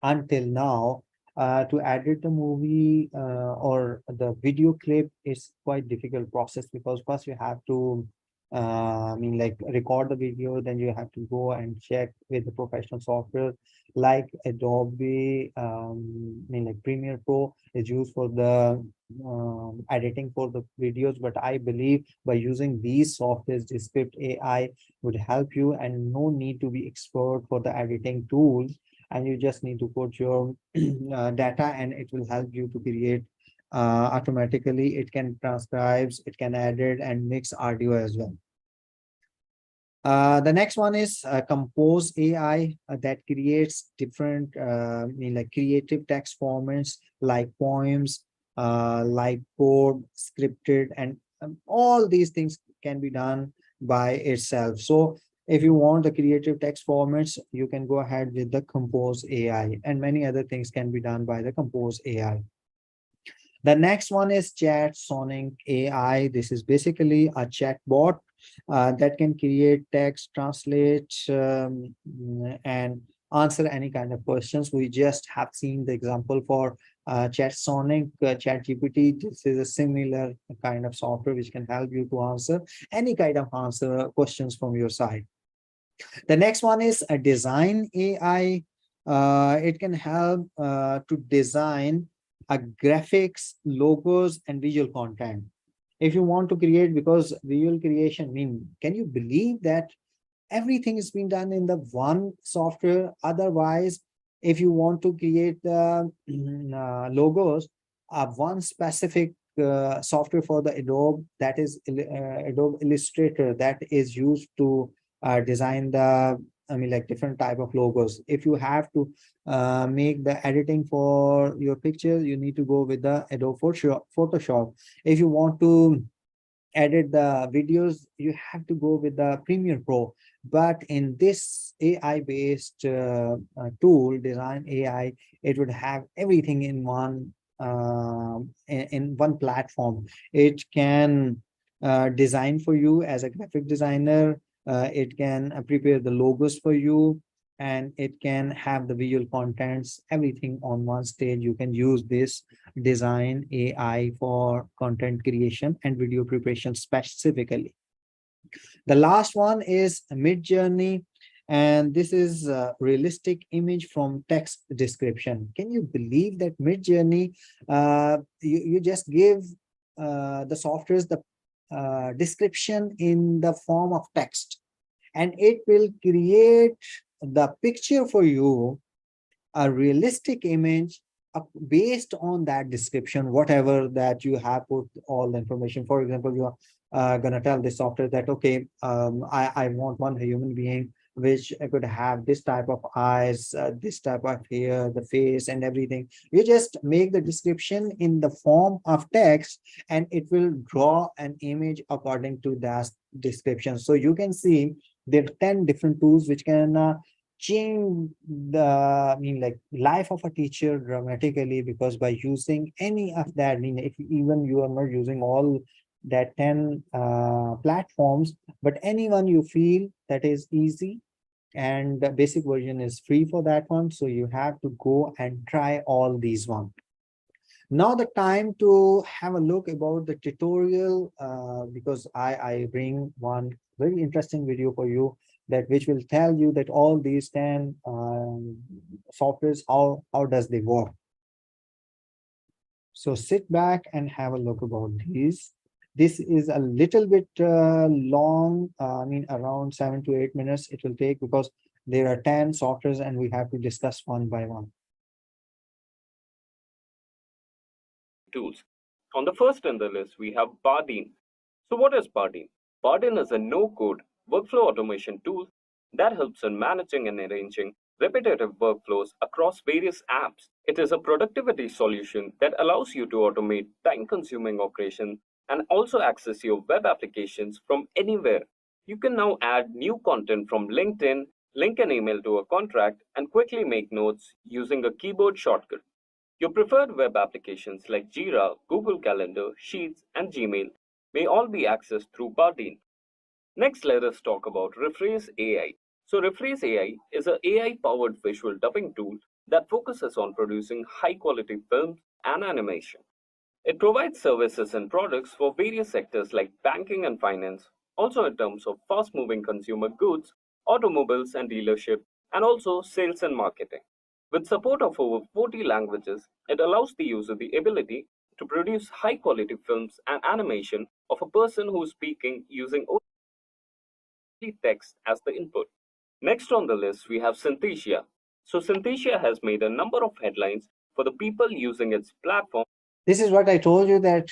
until now, to edit the movie or the video clip is quite difficult process, because first you have to like record the video, then you have to go and check with the professional software like Adobe, like Premiere Pro is used for the editing for the videos. But I believe by using these softwares, the script AI would help you, and no need to be expert for the editing tools, and you just need to put your data, and it will help you to create automatically. It can transcribes, it can edit and mix audio as well. The next one is Compose AI that creates different like creative text formats like poems, like code, scripted, and all these things can be done by itself. So if you want the creative text formats, you can go ahead with the Compose AI, and many other things can be done by the Compose AI. The next one is Chat Sonic AI. This is basically a chatbot that can create text, translate, and answer any kind of questions. We just have seen the example for Chat Sonic, Chat GPT. This is a similar kind of software which can help you to answer any kind of answer questions from your side. The next one is a Design AI. It can help to design graphics, logos, and visual content. If you want to create, because visual creation, can you believe that everything is being done in the one software? Otherwise, if you want to create the logos, one specific software for the Adobe, that is Adobe Illustrator, that is used to design the like different type of logos. If you have to make the editing for your pictures, you need to go with the Adobe Photoshop. If you want to edit the videos, you have to go with the Premiere Pro. But in this AI based tool, Design AI, it would have everything in one in one platform. It can design for you as a graphic designer. It can prepare the logos for you, and it can have the visual contents, everything on one stage. You can use this Design AI for content creation and video preparation specifically. The last one is Midjourney, and this is a realistic image from text description. Can you believe that Midjourney, you just give the softwares the description in the form of text, and it will create the picture for you a realistic image based on that description, whatever that you have put all the information. For example, you are going to tell the software that, okay, I want one human being which could have this type of eyes, this type of hair, the face and everything. You just make the description in the form of text and it will draw an image according to that description. So you can see there are 10 different tools which can change the like life of a teacher dramatically, because by using any of that, if even you are not using all that 10 platforms, but anyone you feel that is easy, and the basic version is free for that one, so you have to go and try all these one. Now the time to have a look about the tutorial, because I bring one very interesting video for you that which will tell you that all these 10 softwares, how does they work. So sit back and have a look about these. This is a little bit long, around 7 to 8 minutes it will take, because there are 10 softwares and we have to discuss one by one. Tools. On the first in the list, we have Bardeen. So what is Bardeen? Bardeen is a no-code workflow automation tool that helps in managing and arranging repetitive workflows across various apps. It is a productivity solution that allows you to automate time-consuming operations and also access your web applications from anywhere. You can now add new content from LinkedIn, link an email to a contract, and quickly make notes using a keyboard shortcut. Your preferred web applications like Jira, Google Calendar, Sheets, and Gmail may all be accessed through Bardeen. Next, let us talk about Rephrase AI. So, Rephrase AI is an AI-powered visual dubbing tool that focuses on producing high-quality films and animation. It provides services and products for various sectors like banking and finance, also in terms of fast-moving consumer goods, automobiles and dealership, and also sales and marketing. With support of over 40 languages, it allows the user the ability to produce high quality films and animation of a person who is speaking using only text as the input. Next on the list, we have Synthesia. So, Synthesia has made a number of headlines for the people using its platform. This is what I told you, that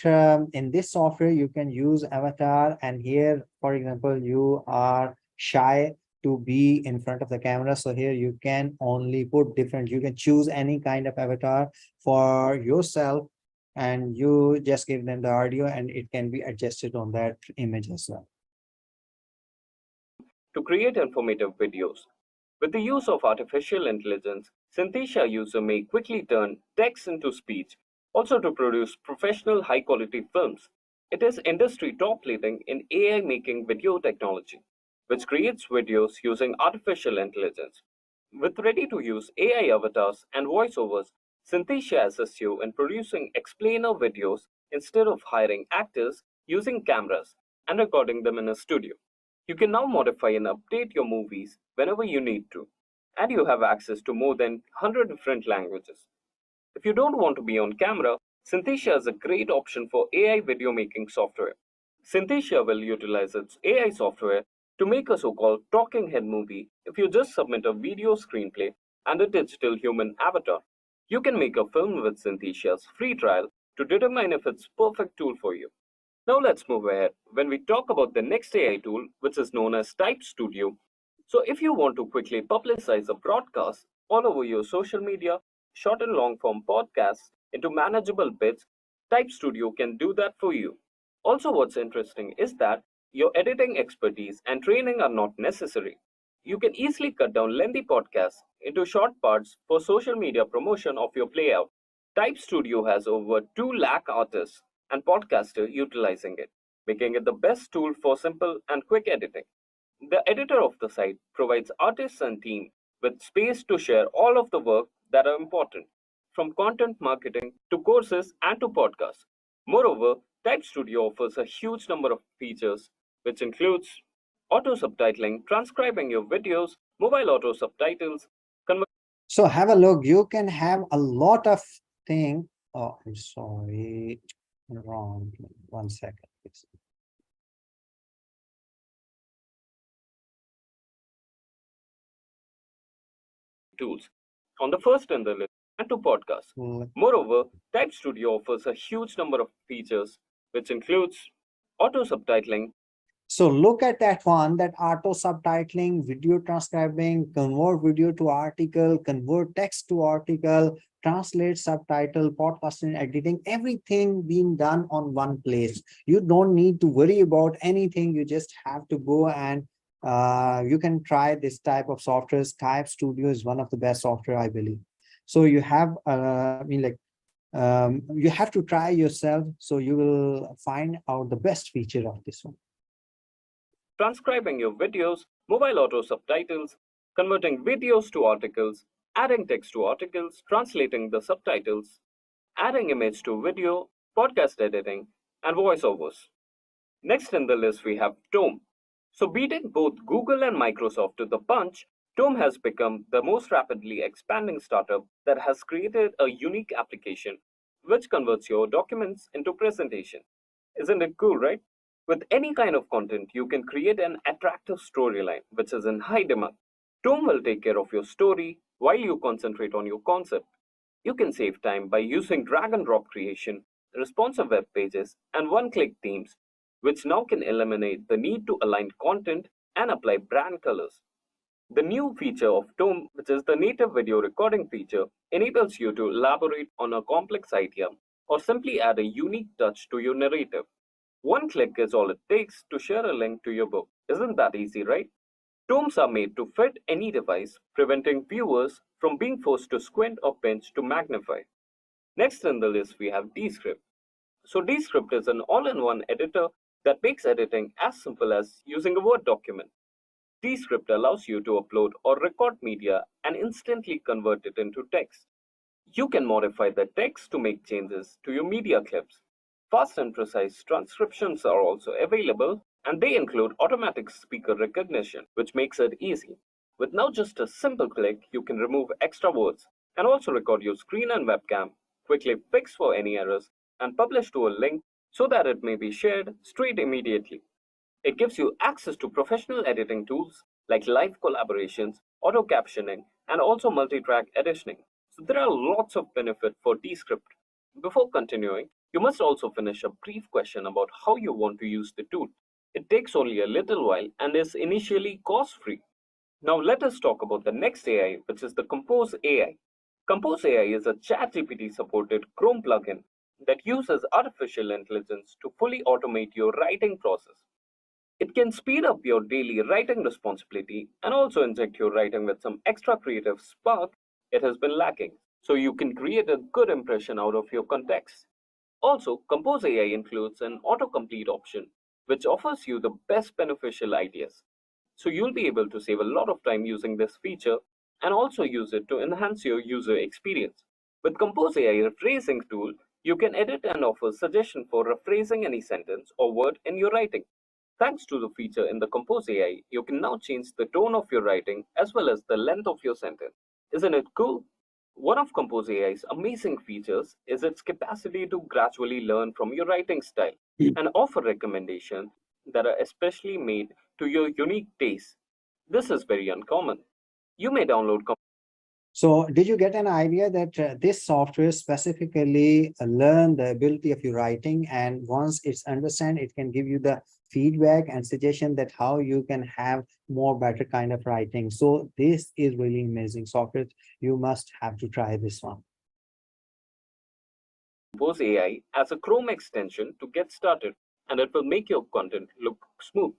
in this software you can use avatar, and here, for example, you are shy to be in front of the camera, so here you can only put different, you can choose any kind of avatar for yourself and you just give them the audio and it can be adjusted on that image as well. To create informative videos. With the use of artificial intelligence, Synthesia user may quickly turn text into speech, also to produce professional high-quality films. It is industry top leading in AI making video technology, which creates videos using artificial intelligence. With ready-to-use AI avatars and voiceovers, Synthesia assists you in producing explainer videos instead of hiring actors using cameras and recording them in a studio. You can now modify and update your movies whenever you need to, and you have access to more than 100 different languages. If you don't want to be on camera, Synthesia is a great option for AI video making software. Synthesia will utilize its AI software to make a so-called talking head movie. If you just submit a video screenplay and a digital human avatar, you can make a film with Synthesia's free trial to determine if it's perfect tool for you. Now let's move ahead when we talk about the next AI tool, which is known as Type Studio. So if you want to quickly publicize a broadcast all over your social media, short and long form podcasts into manageable bits, Type Studio can do that for you. Also, what's interesting is that your editing expertise and training are not necessary. You can easily cut down lengthy podcasts into short parts for social media promotion of your playout. Type Studio has over 2 lakh artists and podcasters utilizing it, making it the best tool for simple and quick editing. The editor of the site provides artists and team with space to share all of the work that are important, from content marketing to courses and to podcasts. Moreover, Type Studio offers a huge number of features, which includes auto subtitling, transcribing your videos, mobile auto subtitles. So have a look, you can have a lot of things. Oh, I'm sorry, wrong. 1 second, please. tools on the first in the list and to podcasts. Mm. Moreover, Type Studio offers a huge number of features, which includes auto subtitling. So look at that one, that auto subtitling, video transcribing, convert video to article, convert text to article, translate subtitle, podcasting, editing, everything being done on one place. You don't need to worry about anything. You just have to go and you can try this type of software. Type Studio is one of the best software, I believe. So you have, you have to try yourself. So you will find out the best feature of this one. Transcribing your videos, mobile auto subtitles, converting videos to articles, adding text to articles, translating the subtitles, adding image to video, podcast editing, and voiceovers. Next in the list, we have Tome. So, beating both Google and Microsoft to the punch, Tome has become the most rapidly expanding startup that has created a unique application which converts your documents into presentation. Isn't it cool, right? With any kind of content, you can create an attractive storyline which is in high demand. Tome will take care of your story while you concentrate on your concept. You can save time by using drag and drop creation, responsive web pages, and one click themes, which now can eliminate the need to align content and apply brand colors. The new feature of Tome, which is the native video recording feature, enables you to elaborate on a complex idea or simply add a unique touch to your narrative. One click is all it takes to share a link to your book. Isn't that easy, right? Tomes are made to fit any device, preventing viewers from being forced to squint or pinch to magnify. Next in the list, we have Descript. So, Descript is an all in one editor that makes editing as simple as using a Word document. Descript allows you to upload or record media and instantly convert it into text. You can modify the text to make changes to your media clips. Fast and precise transcriptions are also available, and they include automatic speaker recognition, which makes it easy. With now just a simple click, you can remove extra words and also record your screen and webcam, quickly fix for any errors, and publish to a link so that it may be shared straight immediately. It gives you access to professional editing tools like live collaborations, auto captioning, and also multi-track editing. So there are lots of benefit for Descript. Before continuing, you must also finish a brief question about how you want to use the tool. It takes only a little while and is initially cost-free. Now let us talk about the next AI, which is the Compose AI. Compose AI is a ChatGPT supported Chrome plugin that uses artificial intelligence to fully automate your writing process. It can speed up your daily writing responsibility and also inject your writing with some extra creative spark it has been lacking, so you can create a good impression out of your context. Also, Compose AI includes an autocomplete option, which offers you the best beneficial ideas. So you'll be able to save a lot of time using this feature and also use it to enhance your user experience. With Compose AI rephrasing tool, you can edit and offer suggestion for rephrasing any sentence or word in your writing. Thanks to the feature in the Compose AI, you can now change the tone of your writing as well as the length of your sentence. Isn't it cool? One of Compose AI's amazing features is its capacity to gradually learn from your writing style and offer recommendations that are especially made to your unique taste. This is very uncommon. You may download So did you get an idea that this software specifically learn the ability of your writing, and once it's understand, it can give you the feedback and suggestion that how you can have more better kind of writing. So this is really amazing software. You must have to try this one. Compose AI as a Chrome extension to get started, and it will make your content look smooth.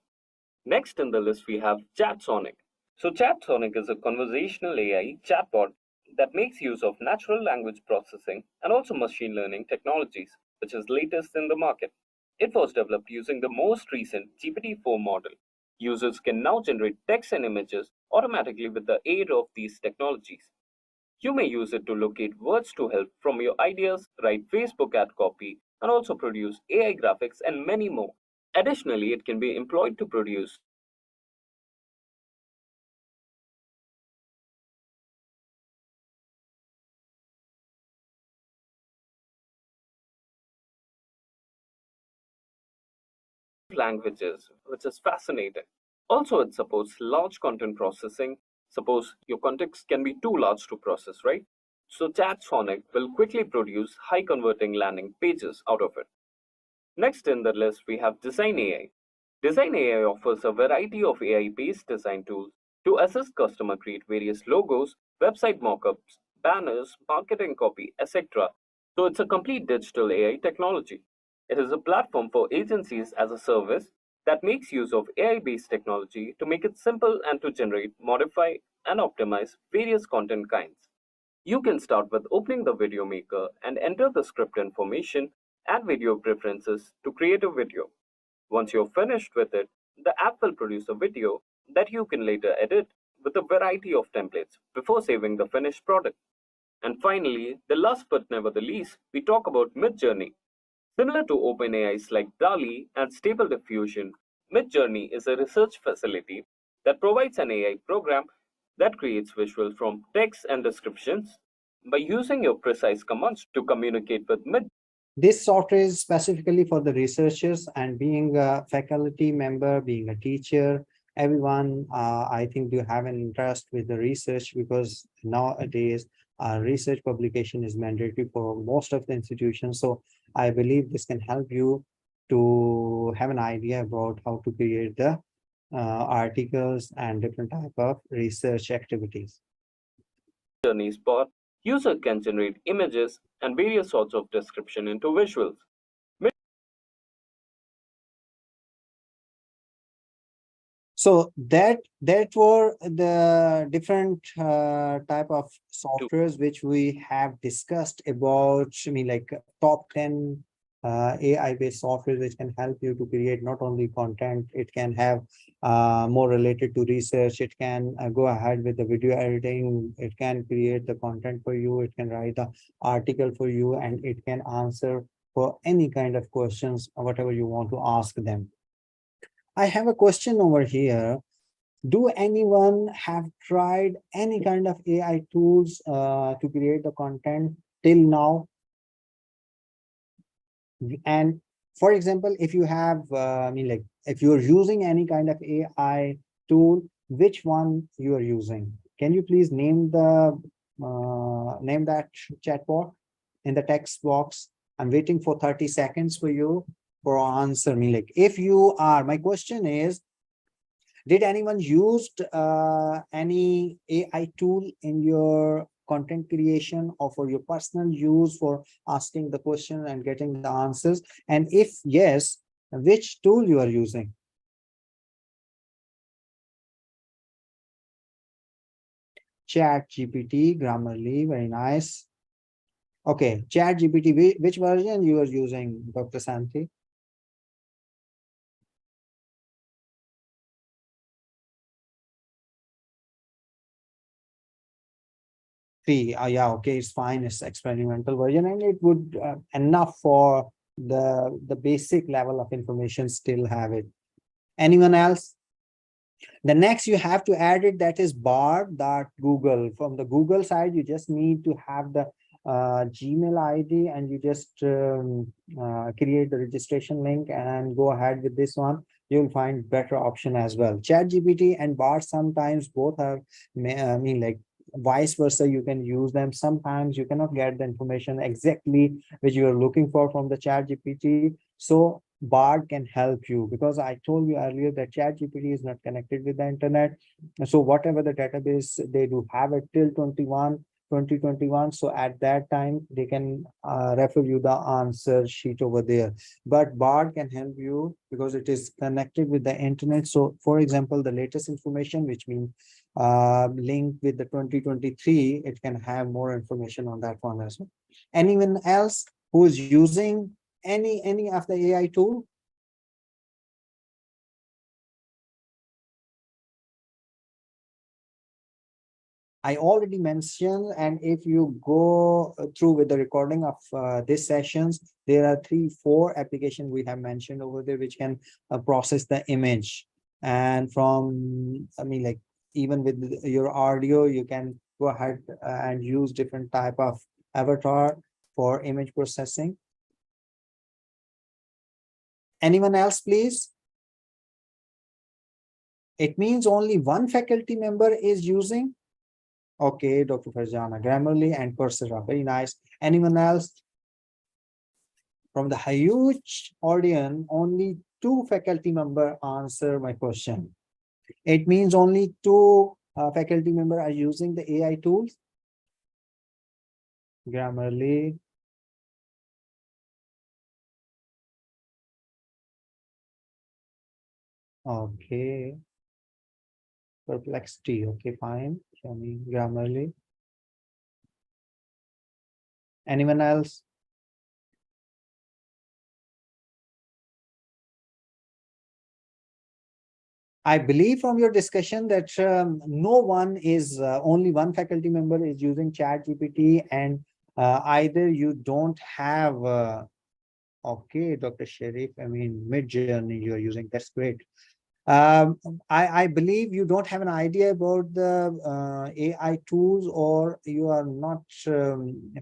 Next in the list, we have ChatSonic. So, ChatSonic is a conversational AI chatbot that makes use of natural language processing and also machine learning technologies, which is latest in the market. It was developed using the most recent GPT-4 model. Users can now generate text and images automatically with the aid of these technologies. You may use it to locate words to help from your ideas, write Facebook ad copy, and also produce AI graphics and many more. Additionally, it can be employed to produce languages, which is fascinating. Also, it supports large content processing, Suppose your context can be too large to process, right? So Chatsonic will quickly produce high converting landing pages out of it. Next in the list, we have Design AI. Design AI offers a variety of AI-based design tools to assist customer create various logos, website mockups, banners, marketing copy, etc. So it's a complete digital AI technology. It is a platform for agencies as a service that makes use of AI-based technology to make it simple and to generate, modify, and optimize various content kinds. You can start with opening the video maker and enter the script information and video preferences to create a video. Once you're finished with it, the app will produce a video that you can later edit with a variety of templates before saving the finished product. And finally, the last but never the least, we talk about Midjourney. Similar to OpenAI's like DALI and Stable Diffusion, Midjourney is a research facility that provides an AI program that creates visuals from text and descriptions by using your precise commands to communicate with Mid. This software is specifically for the researchers, and being a faculty member, being a teacher, everyone, I think do have an interest with the research, because nowadays research publication is mandatory for most of the institutions. So I believe this can help you to have an idea about how to create the articles and different type of research activities. Journey spot, user can generate images and various sorts of description into visuals. So that were the different type of softwares which we have discussed about. I mean, like top 10 AI-based software which can help you to create not only content, it can have more related to research. It can go ahead with the video editing. It can create the content for you. It can write the article for you, and it can answer for any kind of questions, whatever you want to ask them. I have a question over here. Do anyone have tried any kind of AI tools to create the content till now? And for example, if you have, I mean, like if you're using any kind of AI tool, which one you are using? Can you please name the name that chatbot in the text box? I'm waiting for 30 seconds for you for answer me. Like if you are, my question is, did anyone used any AI tool in your content creation or for your personal use for asking the question and getting the answers? And if yes, which tool you are using? Chat GPT, Grammarly, very nice. Okay, Chat GPT, which version you are using, Dr. Santi? Three. Yeah, okay, it's fine. It's experimental version, and it would enough for the basic level of information. Still have it. Anyone else? The next you have to add it, that is Bard.Google. From the Google side, you just need to have the Gmail ID, and you just create the registration link and go ahead with this one. You'll find better option as well. ChatGPT and Bard sometimes both are, I mean, like vice versa, you can use them. Sometimes you cannot get the information exactly which you are looking for from the ChatGPT. So Bard can help you, because I told you earlier that ChatGPT is not connected with the internet. So whatever the database they do have it till 2021. So at that time, they can refer you the answer sheet over there. But Bard can help you because it is connected with the internet. So for example, the latest information, which means linked with the 2023, it can have more information on that one as well. Anyone else who is using any of the AI tool? I already mentioned, and if you go through with the recording of these sessions, there are 3-4 applications we have mentioned over there which can process the image. And from, I mean, like even with your audio, you can go ahead and use different type of avatar for image processing. Anyone else, please? It means only one faculty member is using. Okay, Dr. Farjana, Grammarly and Coursera. Very nice. Anyone else? From the huge audience, only two faculty member answer my question. It means only two faculty member are using the AI tools. Grammarly. Okay. Perplexity. Okay, fine. Show me Grammarly. Anyone else? I believe from your discussion that no one is only one faculty member is using Chat GPT, and either you don't have okay, Dr. Sharif, I mean mid journey you are using, that's great. I believe you don't have an idea about the AI tools, or you are not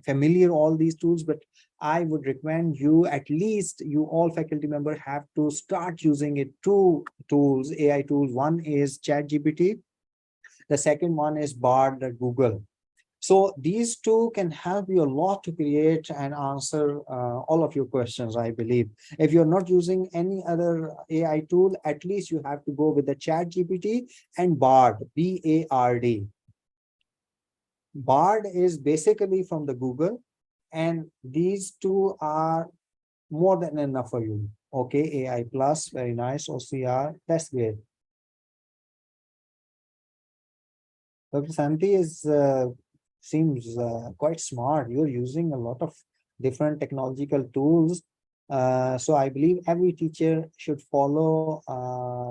familiar all these tools, but I would recommend you, at least you all faculty member have to start using it. Two tools, AI tools. One is ChatGPT. The second one is Bard at Google. So these two can help you a lot to create and answer all of your questions, I believe. If you're not using any other AI tool, at least you have to go with the Chat GPT and Bard, B-A-R-D. Bard is basically from the Google, and these two are more than enough for you. Okay, AI plus, very nice. OCR, that's great. Dr. Santi is seems quite smart. You're using a lot of different technological tools. So I believe every teacher should follow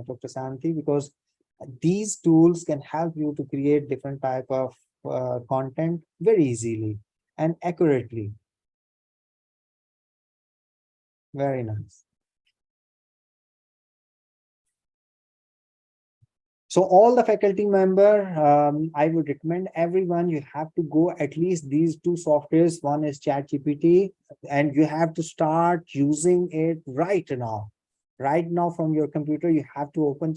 Dr. Santi, because these tools can help you to create different type of content very easily and accurately. Very nice. So all the faculty member, I would recommend everyone, you have to go at least these two softwares. One is ChatGPT, and you have to start using it right now. Right now from your computer, you have to open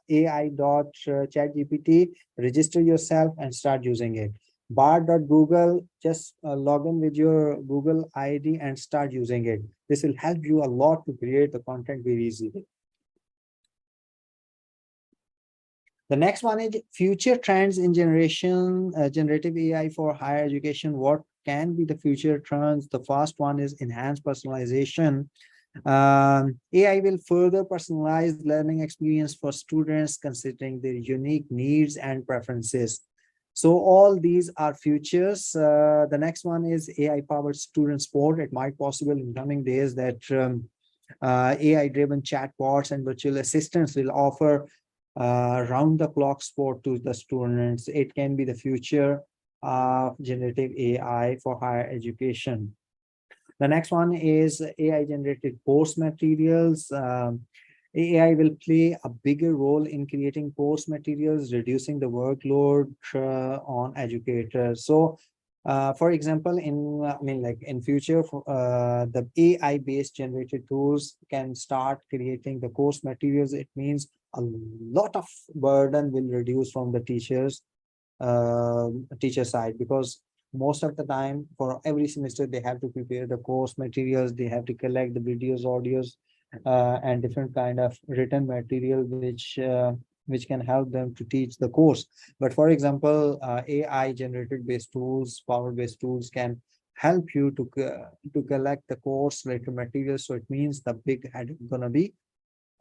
AI.chatgpt, register yourself and start using it. Bar.google, just log in with your Google ID and start using it. This will help you a lot to create the content very easily. The next one is future trends in generative AI for higher education. What can be the future trends? The first one is enhanced personalization. AI will further personalize learning experience for students considering their unique needs and preferences. So all these are futures. The next one is AI-powered student support. It might possible in coming days that AI-driven chatbots and virtual assistants will offer round the clock support to the students. It can be the future of generative AI for higher education. The next one is AI generated course materials. AI will play a bigger role in creating course materials, reducing the workload on educators. So for example, in future, the AI based generated tools can start creating the course materials. It means a lot of burden will reduce from the teacher side, because most of the time for every semester they have to prepare the course materials, they have to collect the videos, audios, and different kind of written material which can help them to teach the course. But for example, AI generated based tools, power based tools can help you to collect the course related materials. So it means the big head gonna be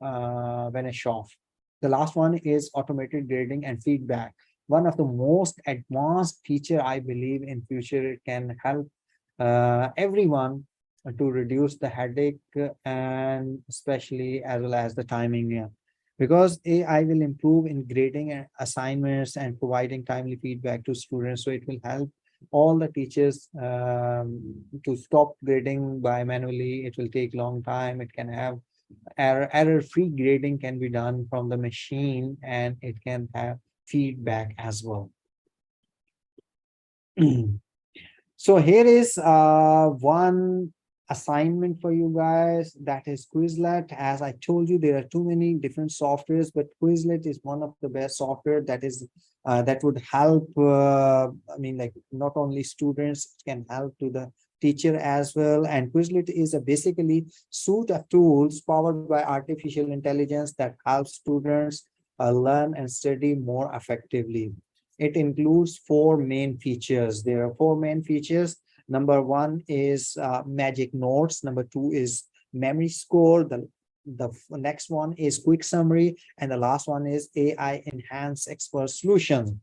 vanish off. The last one is automated grading and feedback. One of the most advanced feature, I believe, in future. It can help everyone to reduce the headache, and especially as well as the timing. Yeah. Because AI will improve in grading assignments and providing timely feedback to students. So it will help all the teachers to stop grading by manually. It will take long time. It can have error-free grading can be done from the machine, and it can have feedback as well. So here is one assignment for you guys, that is Quizlet. As I told you, there are too many different softwares, but Quizlet is one of the best software that is that would help. I mean, like not only students, it can help to the teacher as well. And Quizlet is a basically suite of tools powered by artificial intelligence that helps students learn and study more effectively. It includes four main features. There are four main features. Number one is magic notes. Number two is memory score. The next one is quick summary. And the last one is AI enhanced expert solution.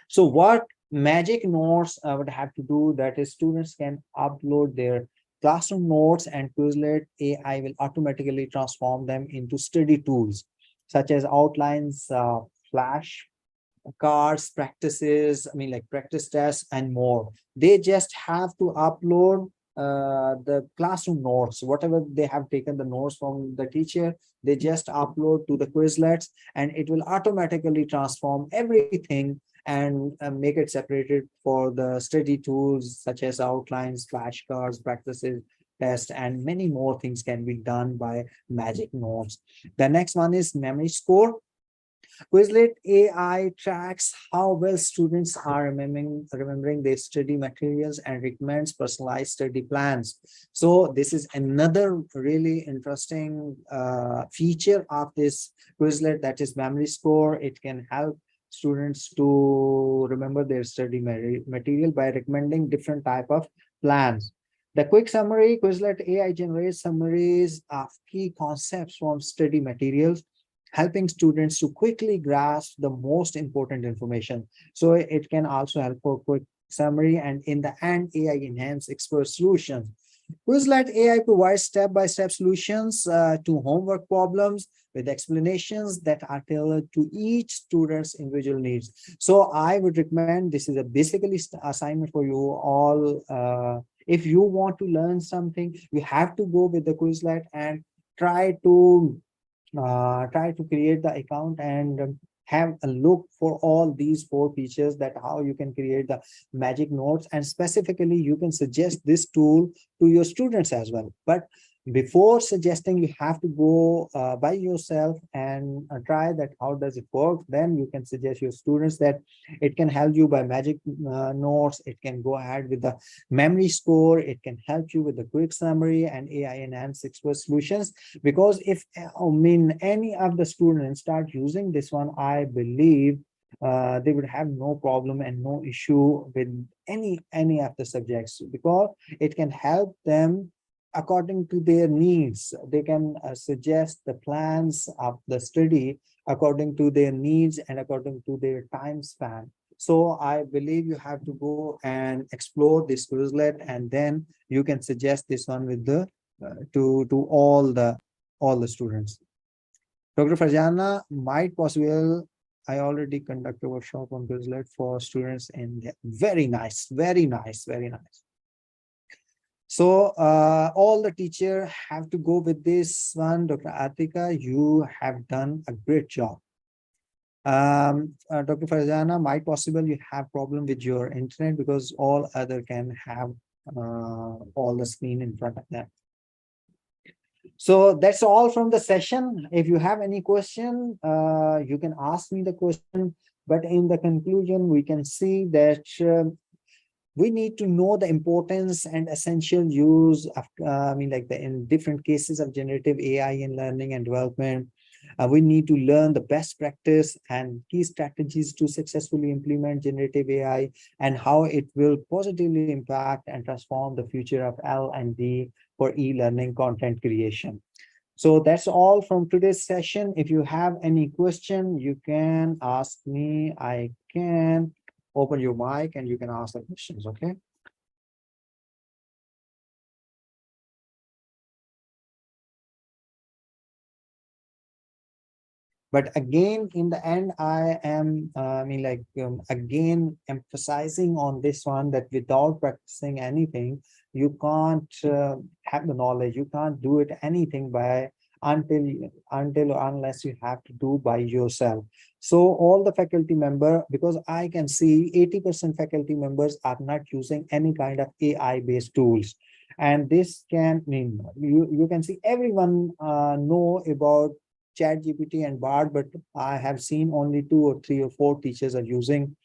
So what magic notes would have to do, that is students can upload their classroom notes and Quizlet AI will automatically transform them into study tools such as outlines, flash cards, practices, I mean like practice tests and more. They just have to upload the classroom notes, whatever they have taken the notes from the teacher, they just upload to the Quizlets and it will automatically transform everything and make it separated for the study tools such as outlines, flashcards, practices, tests, and many more things can be done by magic notes. The next one is memory score. Quizlet AI tracks how well students are remembering their study materials and recommends personalized study plans. So this is another really interesting feature of this Quizlet, that is memory score. It can help students to remember their study material by recommending different type of plans. The quick summary, Quizlet AI generates summaries of key concepts from study materials, helping students to quickly grasp the most important information. So it can also help for quick summary, and in the end, AI enhance expert solutions. Quizlet AI provides step-by-step solutions to homework problems with explanations that are tailored to each student's individual needs. So I would recommend, this is a basically assignment for you all. If you want to learn something, you have to go with the Quizlet and try to create the account and have a look for all these four features, that how you can create the magic notes, and specifically you can suggest this tool to your students as well. But before suggesting, you have to go by yourself and try that how does it work. Then you can suggest your students that it can help you by magic notes. It can go ahead with the memory score. It can help you with the quick summary and AI enhanced expert solutions. Because if I mean any of the students start using this one, I believe they would have no problem and no issue with any of the subjects, because it can help them according to their needs. They can suggest the plans of the study according to their needs and according to their time span. So I believe you have to go and explore this Quizlet, and then you can suggest this one with the to all the students. Dr. Farjana, might possible, I already conduct a workshop on Quizlet for students, and very nice, very nice, very nice. So all the teacher have to go with this one. Dr. Atika, you have done a great job. Dr. Farzana, might possible you have problem with your internet, because all other can have all the screen in front of them. So that's all from the session. If you have any question, you can ask me the question. But in the conclusion, we can see that we need to know the importance and essential use of, in different cases of generative AI in learning and development. We need to learn the best practice and key strategies to successfully implement generative AI, and how it will positively impact and transform the future of L&D for e-learning content creation. So that's all from today's session. If you have any question, you can ask me. I can open your mic and you can ask the questions, okay? But again, in the end, I am, again, emphasizing on this one, that without practicing anything, you can't have the knowledge. You can't do it anything by until or unless you have to do by yourself. So all the faculty member, because I can see 80% faculty members are not using any kind of AI based tools. And this can mean you can see everyone know about chat gpt and bard, but I have seen only 2 or 3 or 4 teachers are using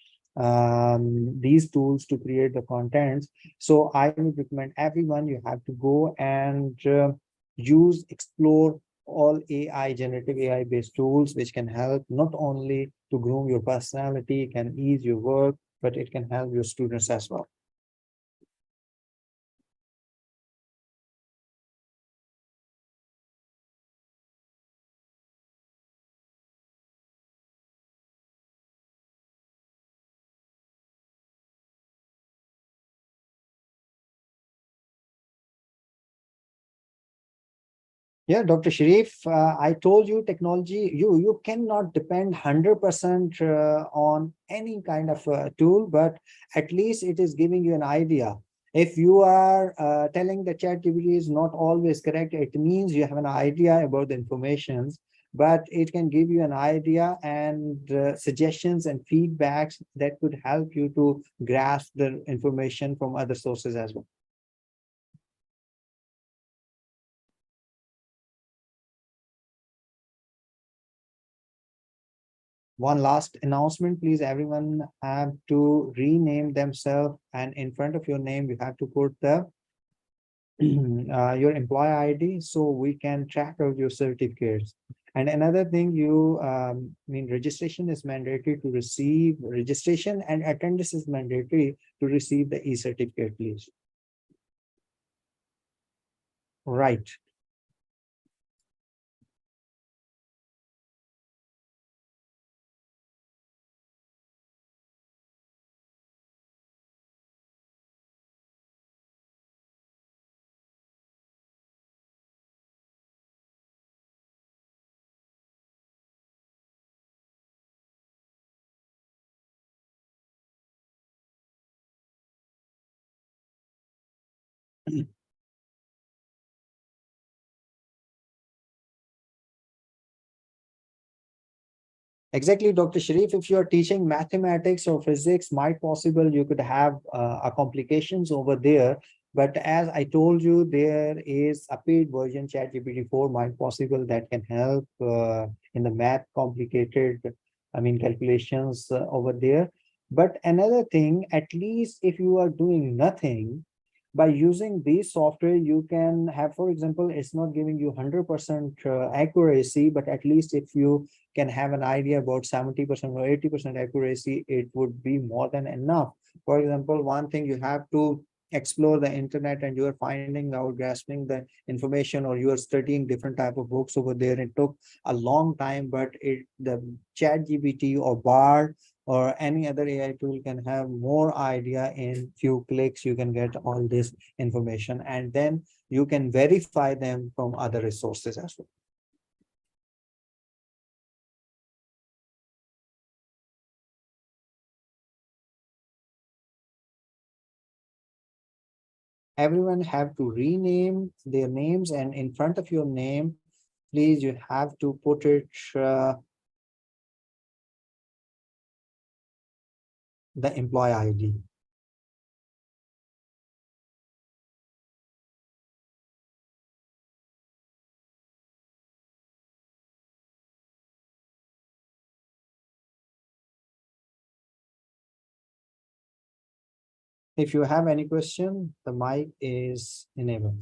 these tools to create the contents. So I would recommend everyone, you have to go and use, explore all AI, generative AI based tools, which can help not only to groom your personality, can ease your work, but it can help your students as well. Yeah, Dr. Sharif, I told you technology, you cannot depend 100% on any kind of tool, but at least it is giving you an idea. If you are telling the ChatGPT is not always correct, it means you have an idea about the informations, but it can give you an idea and suggestions and feedbacks that could help you to grasp the information from other sources as well. One last announcement, please. Everyone have to rename themselves, and in front of your name, you have to put the your employee ID so we can track out your certificates. And another thing, registration is mandatory to receive registration, and attendance is mandatory to receive the e-certificate, please. Right. Exactly, Dr. Sharif. If you're teaching mathematics or physics, might possible you could have a complications over there. But as I told you, there is a paid version, ChatGPT 4, might possible that can help in the math complicated, calculations over there. But another thing, at least if you are doing nothing, by using this software, you can have, for example, it's not giving you 100% accuracy, but at least if you can have an idea about 70% or 80% accuracy, it would be more than enough. For example, one thing, you have to explore the internet and you are finding out, grasping the information, or you are studying different type of books over there. It took a long time, but the chat gpt or bard or any other AI tool can have more idea. In few clicks you can get all this information, and then you can verify them from other resources as well. Everyone have to rename their names, and in front of your name, please, you have to put it the employee ID. If you have any question, the mic is enabled.